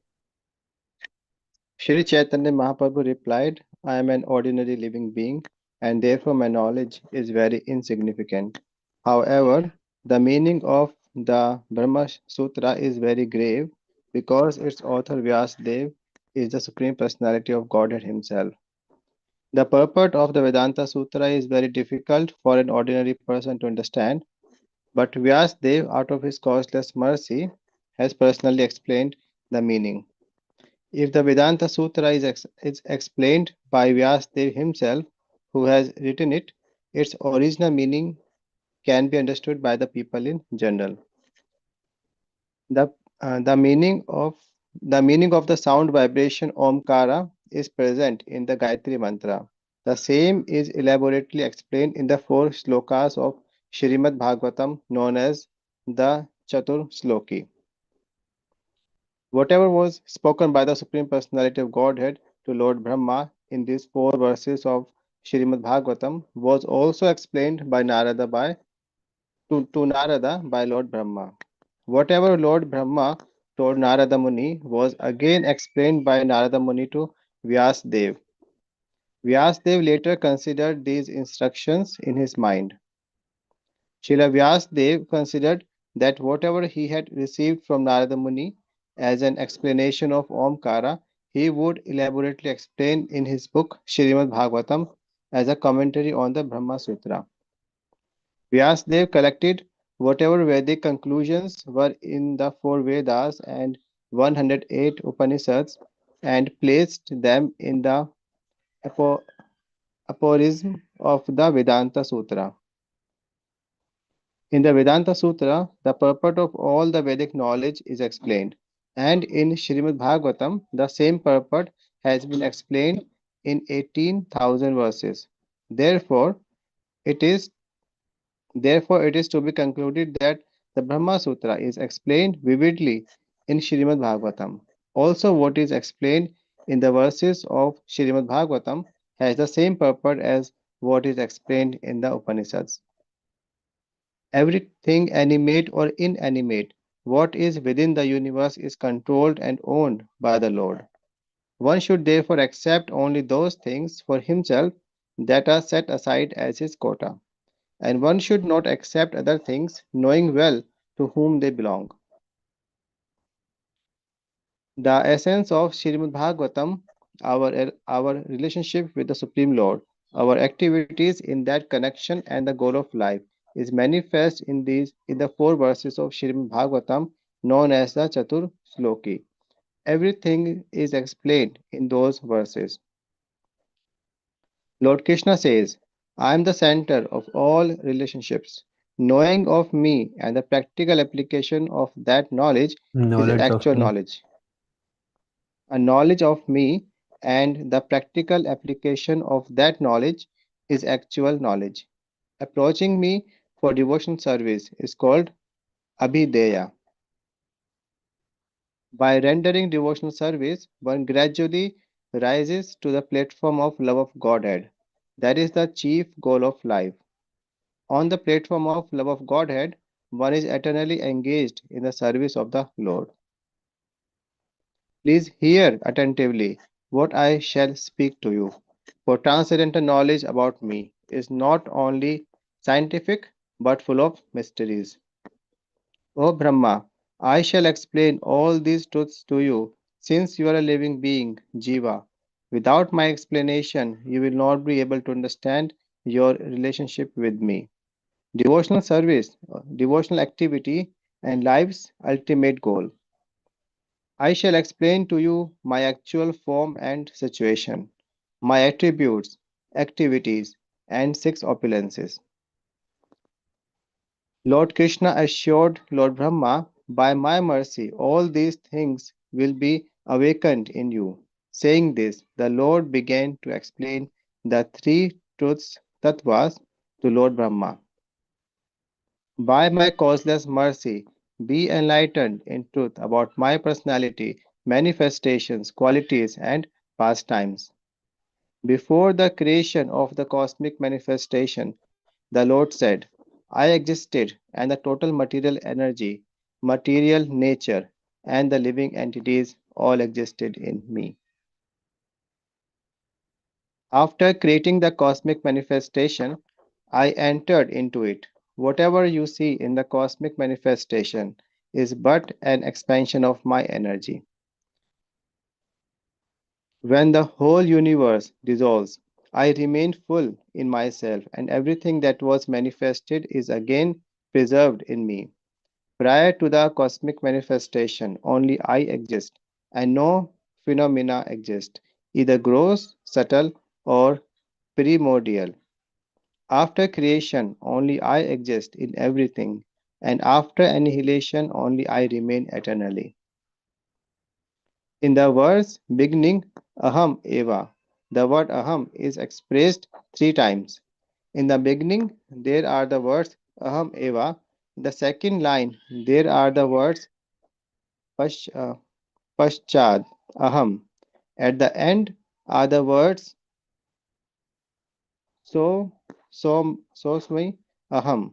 Shri Chaitanya Mahaprabhu replied, I am an ordinary living being, and therefore my knowledge is very insignificant. However, the meaning of the Brahma Sutra is very grave because its author Vyasadeva is the Supreme Personality of Godhead Himself. The purport of the Vedanta Sutra is very difficult for an ordinary person to understand, but Vyasadeva, out of his causeless mercy, has personally explained the meaning. If the Vedanta Sutra is explained by Vyasadeva himself, who has written it, its original meaning can be understood by the people in general. The, the meaning of the sound vibration Omkara is present in the Gayatri Mantra. The same is elaborately explained in the 4 slokas of Shrimad Bhagavatam known as the Chatur Sloki. Whatever was spoken by the Supreme Personality of Godhead to Lord Brahma in these 4 verses of Shrimad Bhagavatam was also explained by to Narada by Lord Brahma. Whatever Lord Brahma told Narada Muni was again explained by Narada Muni to Vyasadeva. Vyasadeva later considered these instructions in his mind. Srila Vyasadeva considered that whatever he had received from Narada Muni as an explanation of Omkara, he would elaborately explain in his book Shrimad Bhagavatam as a commentary on the Brahma Sutra. Vyasadeva collected whatever Vedic conclusions were in the 4 Vedas and 108 Upanishads and placed them in the aphorism of the Vedanta Sutra. In the Vedanta Sutra, the purport of all the Vedic knowledge is explained, and in Srimad Bhagavatam, the same purport has been explained in 18,000 verses. Therefore, it is to be concluded that the Brahma Sutra is explained vividly in Srimad Bhagavatam. Also, what is explained in the verses of Srimad Bhagavatam has the same purport as what is explained in the Upanishads. Everything animate or inanimate, what is within the universe is controlled and owned by the Lord. One should therefore accept only those things for himself that are set aside as his quota, and one should not accept other things, knowing well to whom they belong. The essence of Srimad Bhagavatam, our relationship with the Supreme Lord, our activities in that connection, and the goal of life is manifest in the 4 verses of Srimad Bhagavatam known as the Chatur Sloki. Everything is explained in those verses. Lord Krishna says, I am the center of all relationships. Knowing of me and the practical application of that knowledge is Knowledge of actual me. knowledge. A knowledge of me and the practical application of that knowledge is actual knowledge. Approaching me for devotion service is called abhideya. By rendering devotional service, one gradually rises to the platform of love of Godhead. That is the chief goal of life. On the platform of love of Godhead, one is eternally engaged in the service of the Lord. Please hear attentively what I shall speak to you. For transcendental knowledge about me is not only scientific but full of mysteries. O Brahma, I shall explain all these truths to you since you are a living being, Jiva. Without my explanation, you will not be able to understand your relationship with me. Devotional service, devotional activity, and life's ultimate goal. I shall explain to you my actual form and situation, my attributes, activities, and six opulences. Lord Krishna assured Lord Brahma, by my mercy, all these things will be awakened in you. Saying this, the Lord began to explain the three truths, tattvas, to Lord Brahma. By my causeless mercy, be enlightened in truth about my personality, manifestations, qualities, and pastimes. Before the creation of the cosmic manifestation, the Lord said, I existed, and the total material energy, material nature, and the living entities all existed in me. After creating the cosmic manifestation, I entered into it. Whatever you see in the cosmic manifestation is but an expansion of my energy. When the whole universe dissolves, I remain full in myself, and everything that was manifested is again preserved in me. Prior to the cosmic manifestation, only I exist, and no phenomena exist, either gross, subtle, or primordial. After creation, only I exist in everything, and after annihilation, only I remain eternally. In the verse beginning Aham Eva, the word Aham is expressed three times. In the beginning, there are the words Aham Eva. In the second line, there are the words Pash, Paschad Aham. At the end are the words So, Sosmi Aham.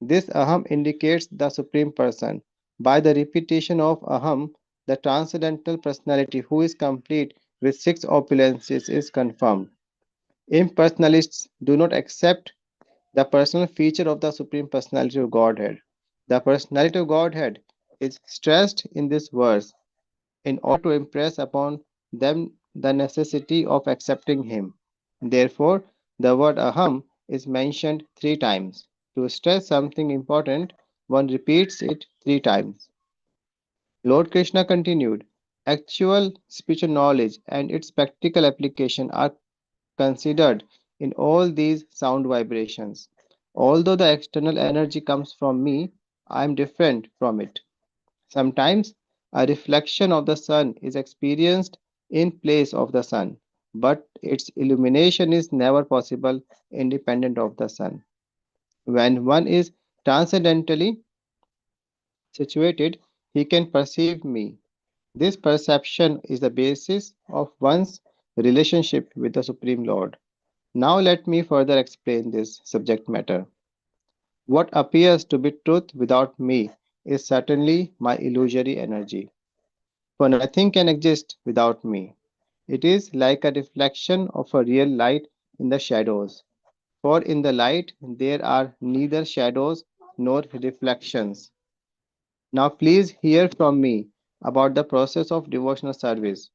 This Aham indicates the Supreme Person. By the repetition of Aham, the transcendental personality who is complete with six opulences is confirmed. Impersonalists do not accept the personal feature of the Supreme Personality of Godhead. The personality of Godhead is stressed in this verse in order to impress upon them the necessity of accepting Him. Therefore, the word Aham is mentioned three times. To stress something important, one repeats it three times. Lord Krishna continued, actual spiritual knowledge and its practical application are considered in all these sound vibrations. Although the external energy comes from me, I am different from it. Sometimes a reflection of the sun is experienced in place of the sun, but its illumination is never possible independent of the sun. When one is transcendentally situated, he can perceive me. This perception is the basis of one's relationship with the Supreme Lord. Now, let me further explain this subject matter. What appears to be truth without me is certainly my illusory energy. For nothing can exist without me. It is like a reflection of a real light in the shadows. For in the light there are neither shadows nor reflections. Now, please hear from me about the process of devotional service,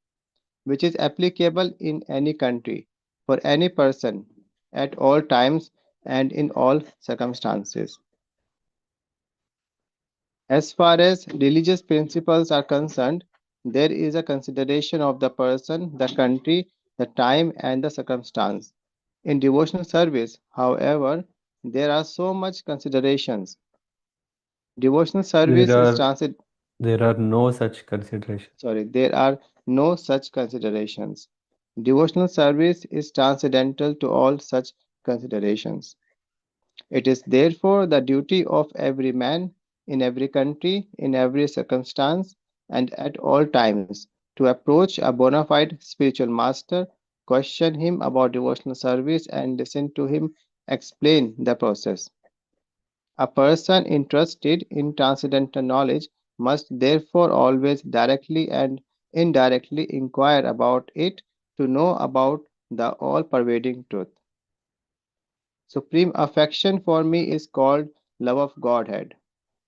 which is applicable in any country, for any person, at all times, and in all circumstances. As far as religious principles are concerned, there is a consideration of the person, the country, the time, and the circumstance. In devotional service, however, there are so much considerations. Devotional There service is are transit. there are no such considerations. Sorry, there are no such considerations. Devotional service is transcendental to all such considerations. It is therefore the duty of every man in every country, in every circumstance, and at all times to approach a bona fide spiritual master, question him about devotional service, and listen to him explain the process. A person interested in transcendental knowledge must therefore always directly and indirectly inquire about it to know about the all pervading truth. Supreme affection for me is called love of Godhead,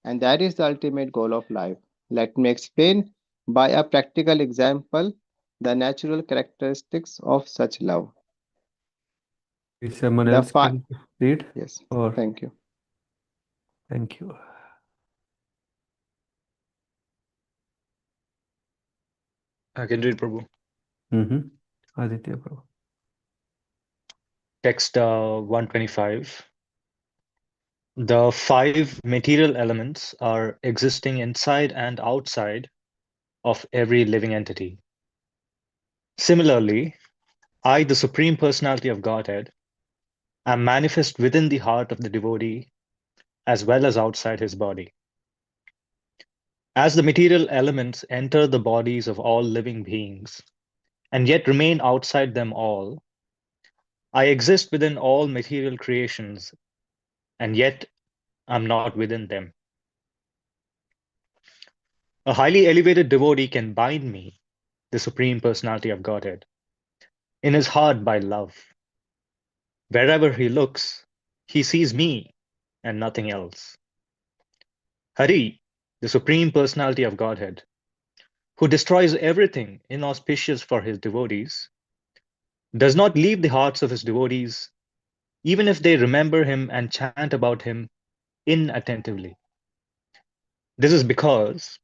and that is the ultimate goal of life. Let me explain by a practical example the natural characteristics of such love. If someone The else fi- can read, yes, or thank you. thank you. I can read, Prabhu. Mm-hmm. Aditya, bro. Text 125. The five material elements are existing inside and outside of every living entity. Similarly, I, the Supreme Personality of Godhead, am manifest within the heart of the devotee as well as outside his body. As the material elements enter the bodies of all living beings and yet remain outside them all, I exist within all material creations and yet am not within them. A highly elevated devotee can bind me, the Supreme Personality of Godhead, in his heart by love. Wherever he looks, he sees me and nothing else. Hari, the Supreme Personality of Godhead, who destroys everything inauspicious for his devotees, does not leave the hearts of his devotees, even if they remember him and chant about him inattentively. This is because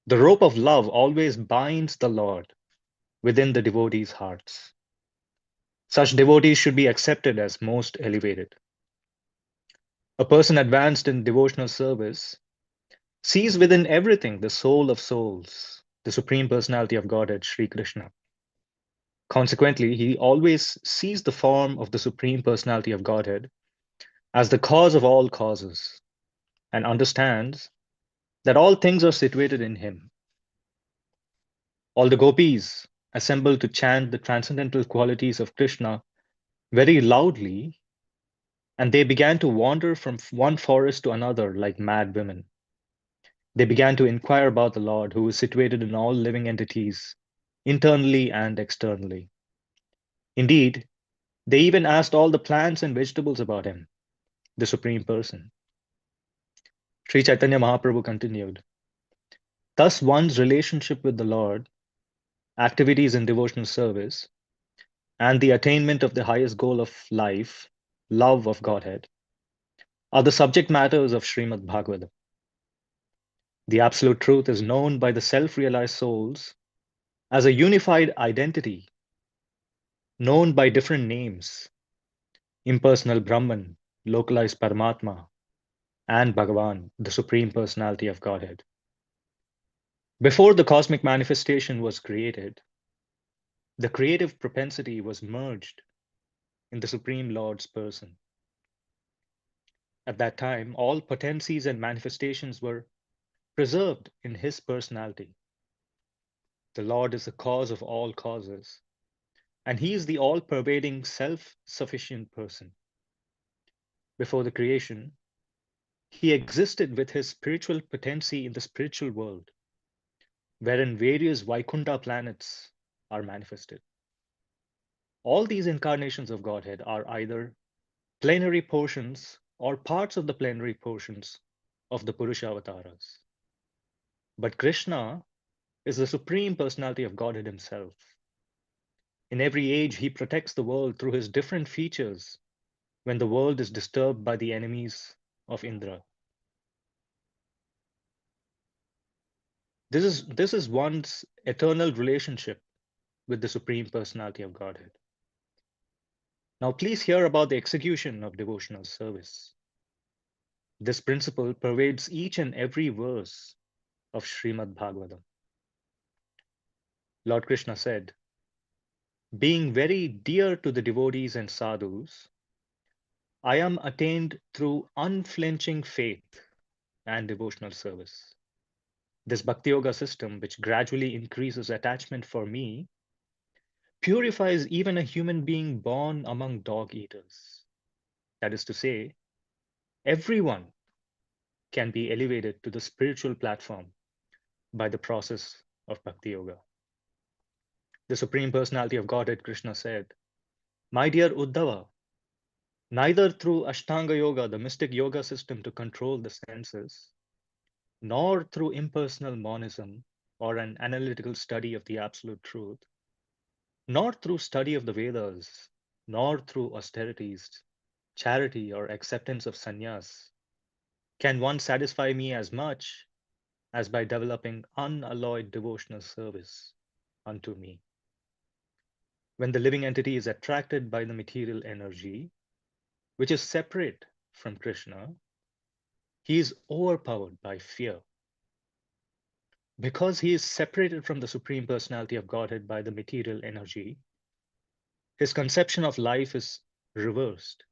the rope of love always binds the Lord within the devotees' hearts. Such devotees should be accepted as most elevated. A person advanced in devotional service sees within everything the soul of souls, the Supreme Personality of Godhead, Sri Krishna. Consequently, he always sees the form of the Supreme Personality of Godhead as the cause of all causes and understands that all things are situated in him. All the gopis assembled to chant the transcendental qualities of Krishna very loudly, and they began to wander from one forest to another like mad women. They began to inquire about the Lord who is situated in all living entities, internally and externally. Indeed, they even asked all the plants and vegetables about him, the Supreme Person. Sri Chaitanya Mahaprabhu continued, thus one's relationship with the Lord, activities in devotional service, and the attainment of the highest goal of life, love of Godhead, are the subject matters of Srimad Bhagavatam. The absolute truth is known by the self-realized souls as a unified identity, known by different names: impersonal Brahman, localized Paramatma, and Bhagavan, the Supreme Personality of Godhead. Before the cosmic manifestation was created, the creative propensity was merged in the Supreme Lord's person. At that time, all potencies and manifestations were preserved in his personality. The Lord is the cause of all causes, and he is the all-pervading, self-sufficient person. Before the creation, he existed with his spiritual potency in the spiritual world, wherein various Vaikuntha planets are manifested. All these incarnations of Godhead are either plenary portions or parts of the plenary portions of the Purusha avatars. But Krishna is the Supreme Personality of Godhead himself. In every age, he protects the world through his different features when the world is disturbed by the enemies of Indra. This is one's eternal relationship with the Supreme Personality of Godhead. Now, please hear about the execution of devotional service. This principle pervades each and every verse of Srimad Bhagavatam. Lord Krishna said, being very dear to the devotees and sadhus, I am attained through unflinching faith and devotional service. This Bhakti Yoga system, which gradually increases attachment for me, purifies even a human being born among dog eaters. That is to say, everyone can be elevated to the spiritual platform by the process of Bhakti Yoga. The Supreme Personality of Godhead, Krishna said, "My dear Uddhava, neither through Ashtanga Yoga, the mystic yoga system to control the senses, nor through impersonal monism or an analytical study of the absolute truth, nor through study of the Vedas, nor through austerities, charity, or acceptance of sannyas, can one satisfy me as much as by developing unalloyed devotional service unto me." When the living entity is attracted by the material energy, which is separate from Krishna, he is overpowered by fear. Because he is separated from the Supreme Personality of Godhead by the material energy, his conception of life is reversed.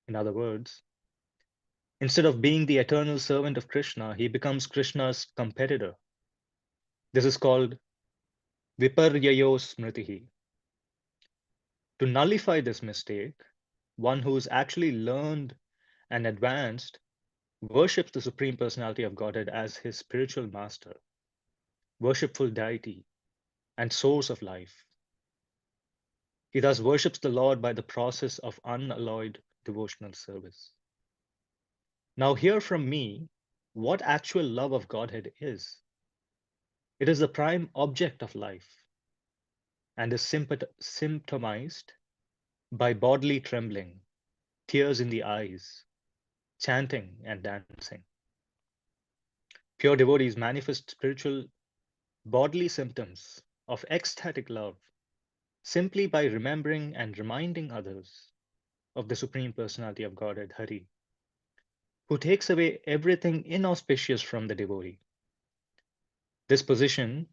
In other words, instead of being the eternal servant of Krishna, he becomes Krishna's competitor. This is called viparyayo smritihi. To nullify this mistake, one who is actually learned and advanced worships the Supreme Personality of Godhead as his spiritual master, worshipful deity, and source of life. He thus worships the Lord by the process of unalloyed devotional service. Now, hear from me what actual love of Godhead is. It is the prime object of life and is symptomized by bodily trembling, tears in the eyes, chanting, and dancing. Pure devotees manifest spiritual bodily symptoms of ecstatic love simply by remembering and reminding others of the Supreme Personality of Godhead, Hari, who takes away everything inauspicious from the devotee. This position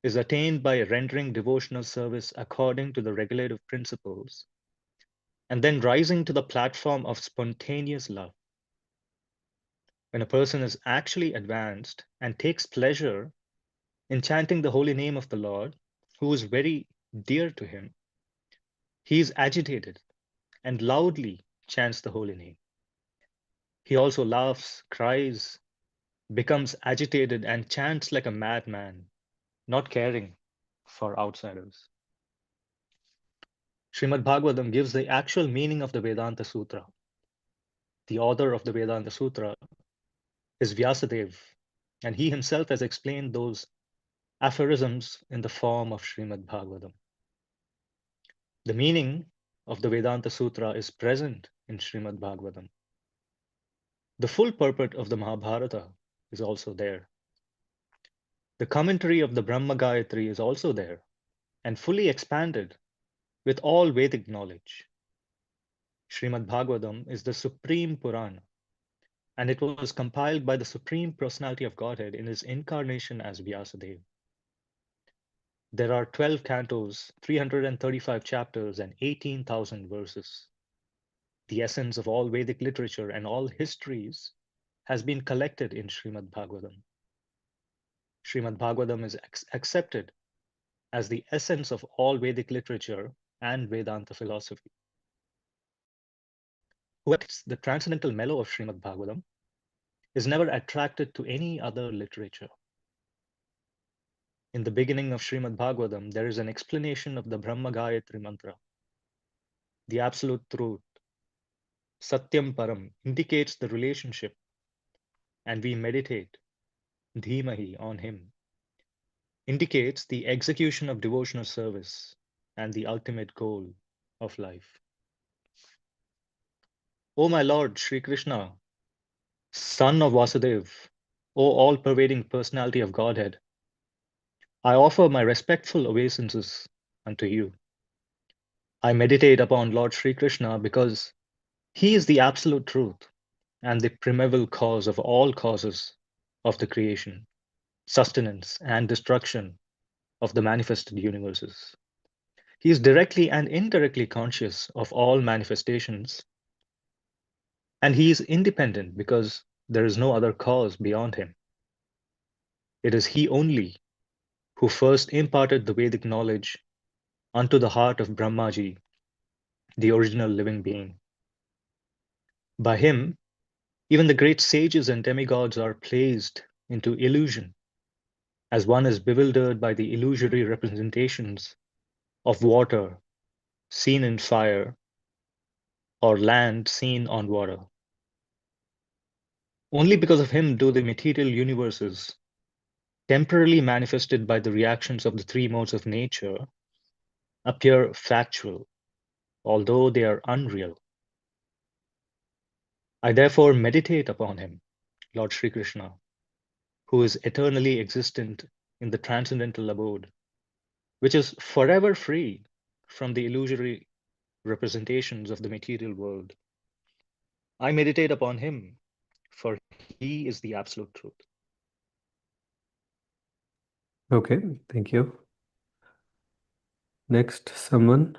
is attained by rendering devotional service according to the regulative principles and then rising to the platform of spontaneous love. When a person is actually advanced and takes pleasure in chanting the holy name of the Lord, who is very dear to him, he is agitated and loudly chants the holy name. He also laughs, cries, becomes agitated, and chants like a madman, not caring for outsiders. Srimad Bhagavatam gives the actual meaning of the Vedanta Sutra. The author of the Vedanta Sutra is Vyasadeva, and he himself has explained those aphorisms in the form of Srimad Bhagavatam. The meaning of the Vedanta Sutra is present in Srimad Bhagavatam. The full purport of the Mahabharata is also there. The commentary of the Brahma Gayatri is also there and fully expanded with all Vedic knowledge. Srimad Bhagavatam is the supreme Purana, and it was compiled by the Supreme Personality of Godhead in his incarnation as Vyasadeva. There are 12 cantos, 335 chapters, and 18,000 verses. The essence of all Vedic literature and all histories has been collected in Srimad Bhagavatam. Srimad Bhagavatam is accepted as the essence of all Vedic literature and Vedanta philosophy. Whoever takes the transcendental mellow of Srimad Bhagavatam is never attracted to any other literature. In the beginning of Srimad Bhagavatam, there is an explanation of the Brahma Gayatri mantra. The absolute truth, Satyam Param, indicates the relationship, and we meditate, Dhimahi, on him, indicates the execution of devotional service and the ultimate goal of life. O my Lord, Sri Krishna, Son of Vasudeva, O all-pervading personality of Godhead, I offer my respectful obeisances unto you. I meditate upon Lord Sri Krishna because he is the absolute truth and the primeval cause of all causes of the creation, sustenance, and destruction of the manifested universes. He is directly and indirectly conscious of all manifestations, and he is independent because there is no other cause beyond him. It is he only who first imparted the Vedic knowledge unto the heart of Brahmaji, the original living being. By him, even the great sages and demigods are placed into illusion, as one is bewildered by the illusory representations of water seen in fire or land seen on water. Only because of him do the material universes, temporarily manifested by the reactions of the three modes of nature, appear factual, although they are unreal. I therefore meditate upon him, Lord Sri Krishna, who is eternally existent in the transcendental abode, which is forever free from the illusory representations of the material world. I meditate upon him, for he is the absolute truth. Okay, thank you. Next, someone.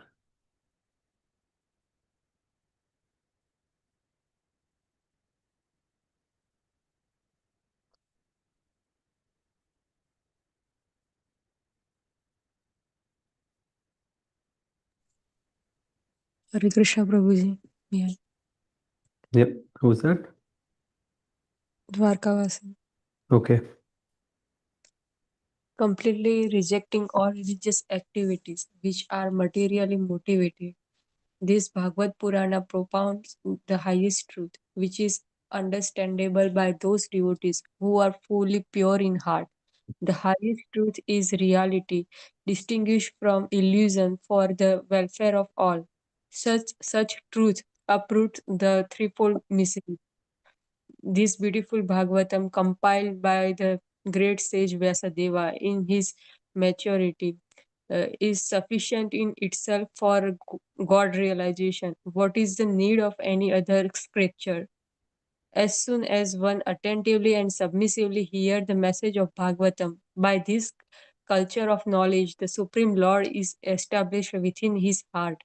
Hare Krishna Prabhuji. Yeah. Yep, who's that? Dwarkavasi. Okay. Completely rejecting all religious activities which are materially motivated. This Bhagavad Purana propounds the highest truth, which is understandable by those devotees who are fully pure in heart. The highest truth is reality, distinguished from illusion for the welfare of all. Such truth uproots the threefold misery. This beautiful Bhagavatam, compiled by the great sage Vyasadeva in his maturity, is sufficient in itself for God realization. What is the need of any other scripture? As soon as one attentively and submissively hear the message of Bhagavatam, by this culture of knowledge, the Supreme Lord is established within his heart.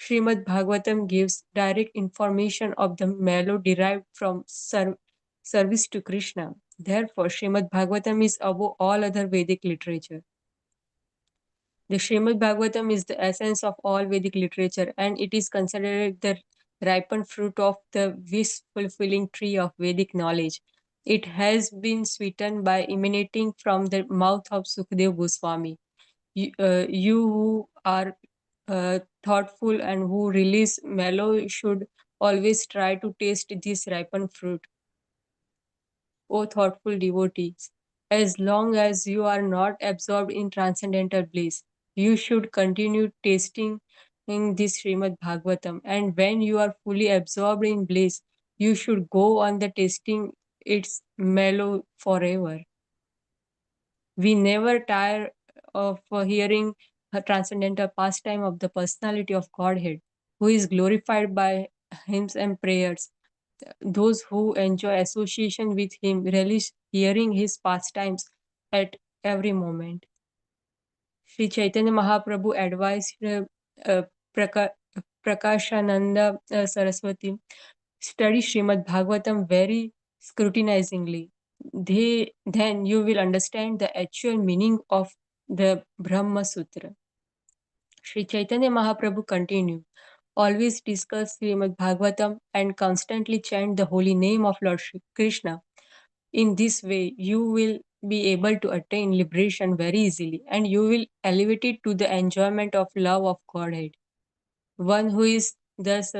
Srimad Bhagavatam gives direct information of the mellow derived from service to Krishna. Therefore, Srimad Bhagavatam is above all other Vedic literature. The Srimad Bhagavatam is the essence of all Vedic literature, and it is considered the ripened fruit of the wish fulfilling tree of Vedic knowledge. It has been sweetened by emanating from the mouth of Sukadeva Goswami. You who are thoughtful and who release mellow should always try to taste this ripened fruit. O thoughtful devotees, as long as you are not absorbed in transcendental bliss, you should continue tasting in this Srimad Bhagavatam. And when you are fully absorbed in bliss, you should go on the tasting its mellow forever. We never tire of hearing a transcendental pastime of the personality of Godhead, who is glorified by hymns and prayers. Those who enjoy association with him relish hearing his pastimes at every moment. Sri Chaitanya Mahaprabhu advised Praka- Prakashananda Saraswati study Srimad Bhagavatam very scrutinizingly. Then you will understand the actual meaning of the Brahma Sutra. Sri Chaitanya Mahaprabhu continued, always discuss Srimad Bhagavatam and constantly chant the holy name of Lord Shri Krishna. In this way, you will be able to attain liberation very easily and you will elevate it to the enjoyment of love of Godhead. One who is thus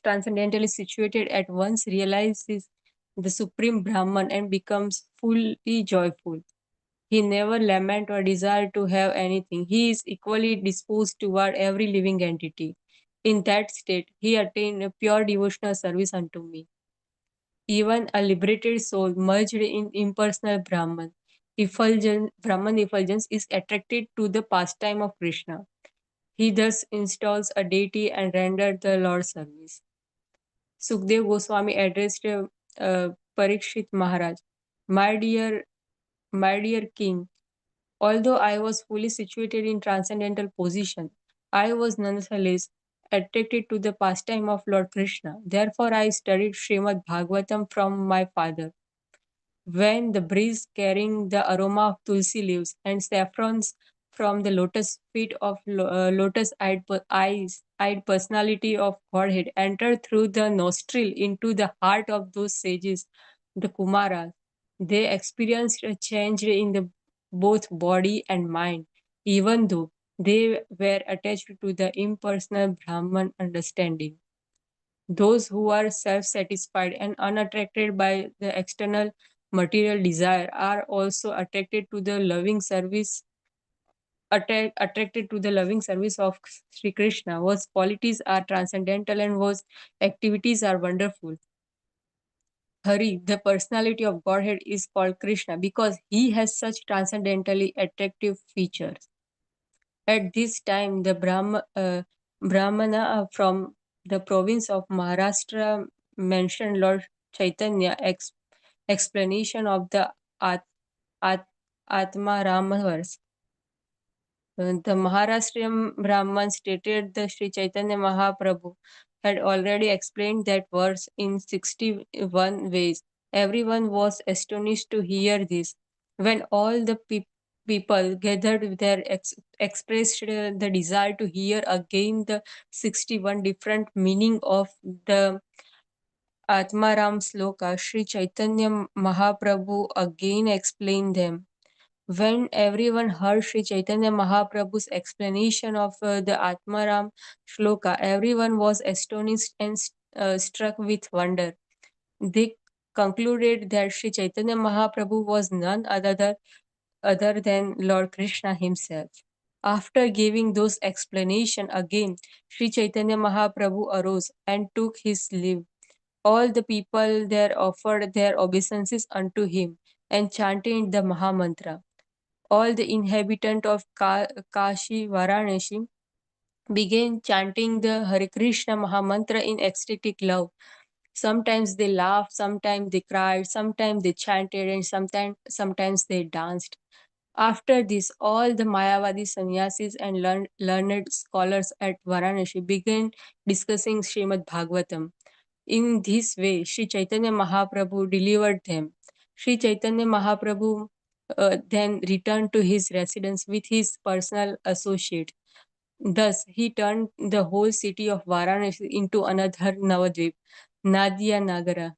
transcendentally situated at once realizes the supreme Brahman and becomes fully joyful. He never laments or desires to have anything. He is equally disposed toward every living entity. In that state, he attained a pure devotional service unto me. Even a liberated soul merged in impersonal Brahman effulgence is attracted to the pastime of Krishna. He thus installs a deity and renders the Lord service. Sukdev Goswami addressed Parikshit Maharaj, my dear king, Although I was fully situated in transcendental position, I was nonetheless attracted to the pastime of Lord Krishna. Therefore, I studied Srimad Bhagavatam from my father. When the breeze carrying the aroma of tulsi leaves and saffrons from the lotus feet of lotus-eyed personality of Godhead entered through the nostril into the heart of those sages, the Kumaras, they experienced a change in the both body and mind, even though they were attached to the impersonal Brahman understanding. Those who are self satisfied and unattracted by the external material desire are also attracted to the loving service of Sri Krishna, whose qualities are transcendental and whose activities are wonderful. Hari, the personality of Godhead, is called Krishna because he has such transcendentally attractive features. At this time, the Brahmana from the province of Maharashtra mentioned Lord Chaitanya explanation of the At- At- Atma Rama verse. The Maharashtrian Brahman stated that Sri Chaitanya Mahaprabhu had already explained that verse in 61 ways. Everyone was astonished to hear this. When all the people gathered there expressed the desire to hear again the 61 different meaning of the Atmaram sloka, Sri Chaitanya Mahaprabhu again explained them. When everyone heard Sri Chaitanya Mahaprabhu's explanation of the Atmaram shloka, everyone was astonished and struck with wonder. They concluded that Sri Chaitanya Mahaprabhu was none other than Lord Krishna himself. After giving those explanations again, Sri Chaitanya Mahaprabhu arose and took his leave. All the people there offered their obeisances unto him and chanted the Mahamantra. All the inhabitants of Kashi, Varanasi began chanting the Hare Krishna Mahamantra in ecstatic love. Sometimes they laughed, sometimes they cried, sometimes they chanted, and sometimes they danced. After this, all the Mayavadi sannyasis and learned scholars at Varanasi began discussing Srimad Bhagavatam. In this way, Sri Chaitanya Mahaprabhu delivered them. Sri Chaitanya Mahaprabhu then returned to his residence with his personal associate. Thus, he turned the whole city of Varanasi into another Navadvip, Nadia Nagara.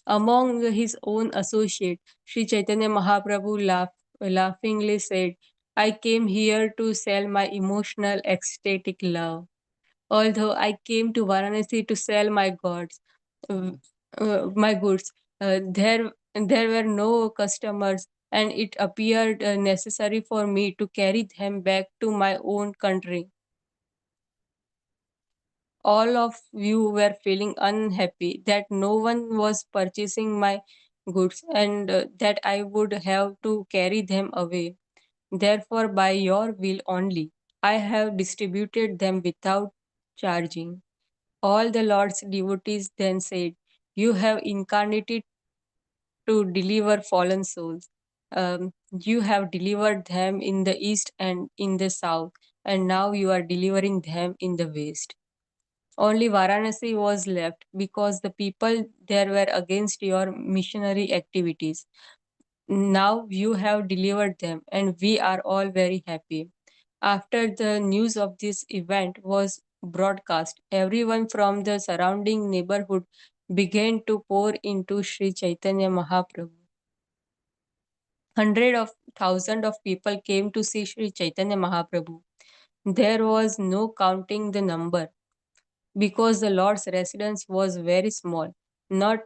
Among his own associates, Sri Chaitanya Mahaprabhu laughingly said, I came here to sell my emotional, ecstatic love. Although I came to Varanasi to sell uh, my goods, there were no customers, and it appeared necessary for me to carry them back to my own country. All of you were feeling unhappy that no one was purchasing my goods and that I would have to carry them away. Therefore, by your will only, I have distributed them without charging. All the Lord's devotees then said, You have incarnated to deliver fallen souls. You have delivered them in the east and in the south, and now you are delivering them in the west. Only Varanasi was left because the people there were against your missionary activities. Now you have delivered them, and we are all very happy. After the news of this event was broadcast, everyone from the surrounding neighborhood began to pour into Sri Chaitanya Mahaprabhu. Hundreds of thousands of people came to see Sri Chaitanya Mahaprabhu. There was no counting the number because the Lord's residence was very small. Not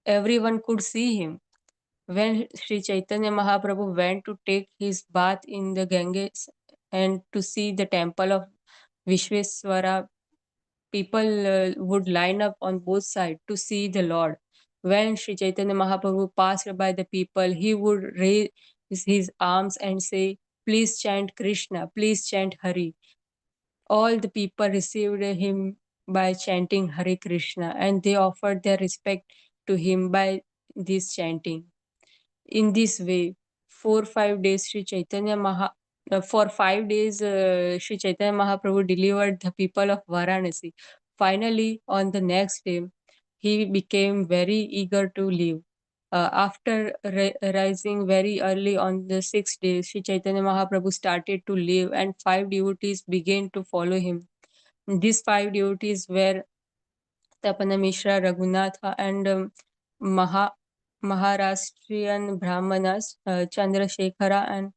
everyone could see him. When Sri Chaitanya Mahaprabhu went to take his bath in the Ganges and to see the temple of Vishweswara, people would line up on both sides to see the Lord. When Sri Chaitanya Mahaprabhu passed by the people, he would raise his arms and say, Please chant Krishna, please chant Hari. All the people received him by chanting Hare Krishna and they offered their respect to him by this chanting. In this way, 4 5 days for 5 days, Sri Chaitanya Mahaprabhu delivered the people of Varanasi. Finally, on the next day, he became very eager to leave. After rising very early on the 6th day, Sri Chaitanya Mahaprabhu started to leave, and 5 devotees began to follow him. These 5 devotees were Tapana Mishra, Raghunatha, and Maharashtrian Brahmanas, Chandrasekhara and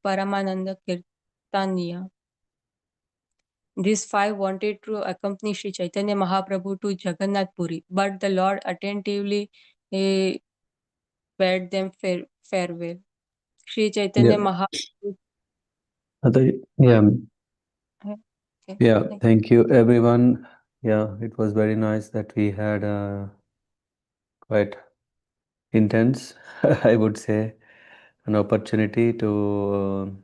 Paramananda Kirtaniya. These 5 wanted to accompany Sri Chaitanya Mahaprabhu to Jagannath Puri, but the Lord attentively eh, bade them farewell. Sri Chaitanya Yeah. Mahaprabhu. Yeah. Okay, Yeah. thank Thank you, everyone. Yeah, it was very nice that we had quite intense, I would say, an opportunity to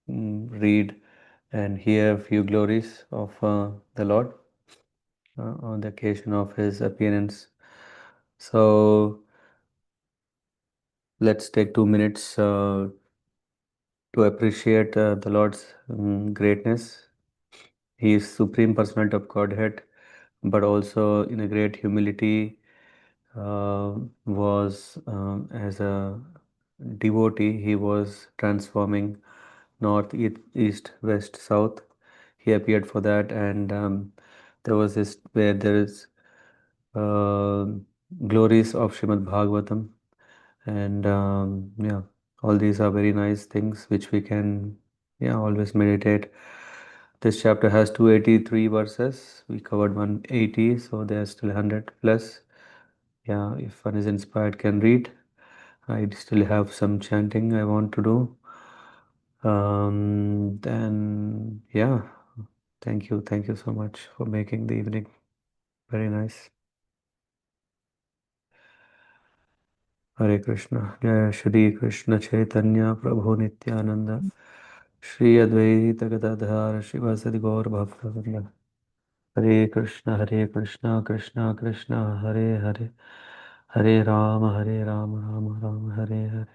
read and hear a few glories of the Lord on the occasion of his appearance. So let's take 2 minutes to appreciate the Lord's greatness. He is Supreme Personality of Godhead, but also in a great humility was as a devotee, he was transforming north, east, west, south. He appeared for that, and there was this where there is uh, glories of Srimad Bhagavatam, and yeah, all these are very nice things which we can always meditate. This chapter has 283 verses. We covered 180, so there's still 100 plus. Yeah, if one is inspired, can read. I still have some chanting I want to do. Then yeah, thank you so much for making the evening very nice. Hare Krishna, Jaya Shri Krishna Chaitanya Prabhu Nityananda, Shri Advaita Gadadhar Shivasadi Gaur Bhakta. Hare Krishna, Krishna Krishna, Hare Hare, Hare Rama, Rama Rama, Hare Hare.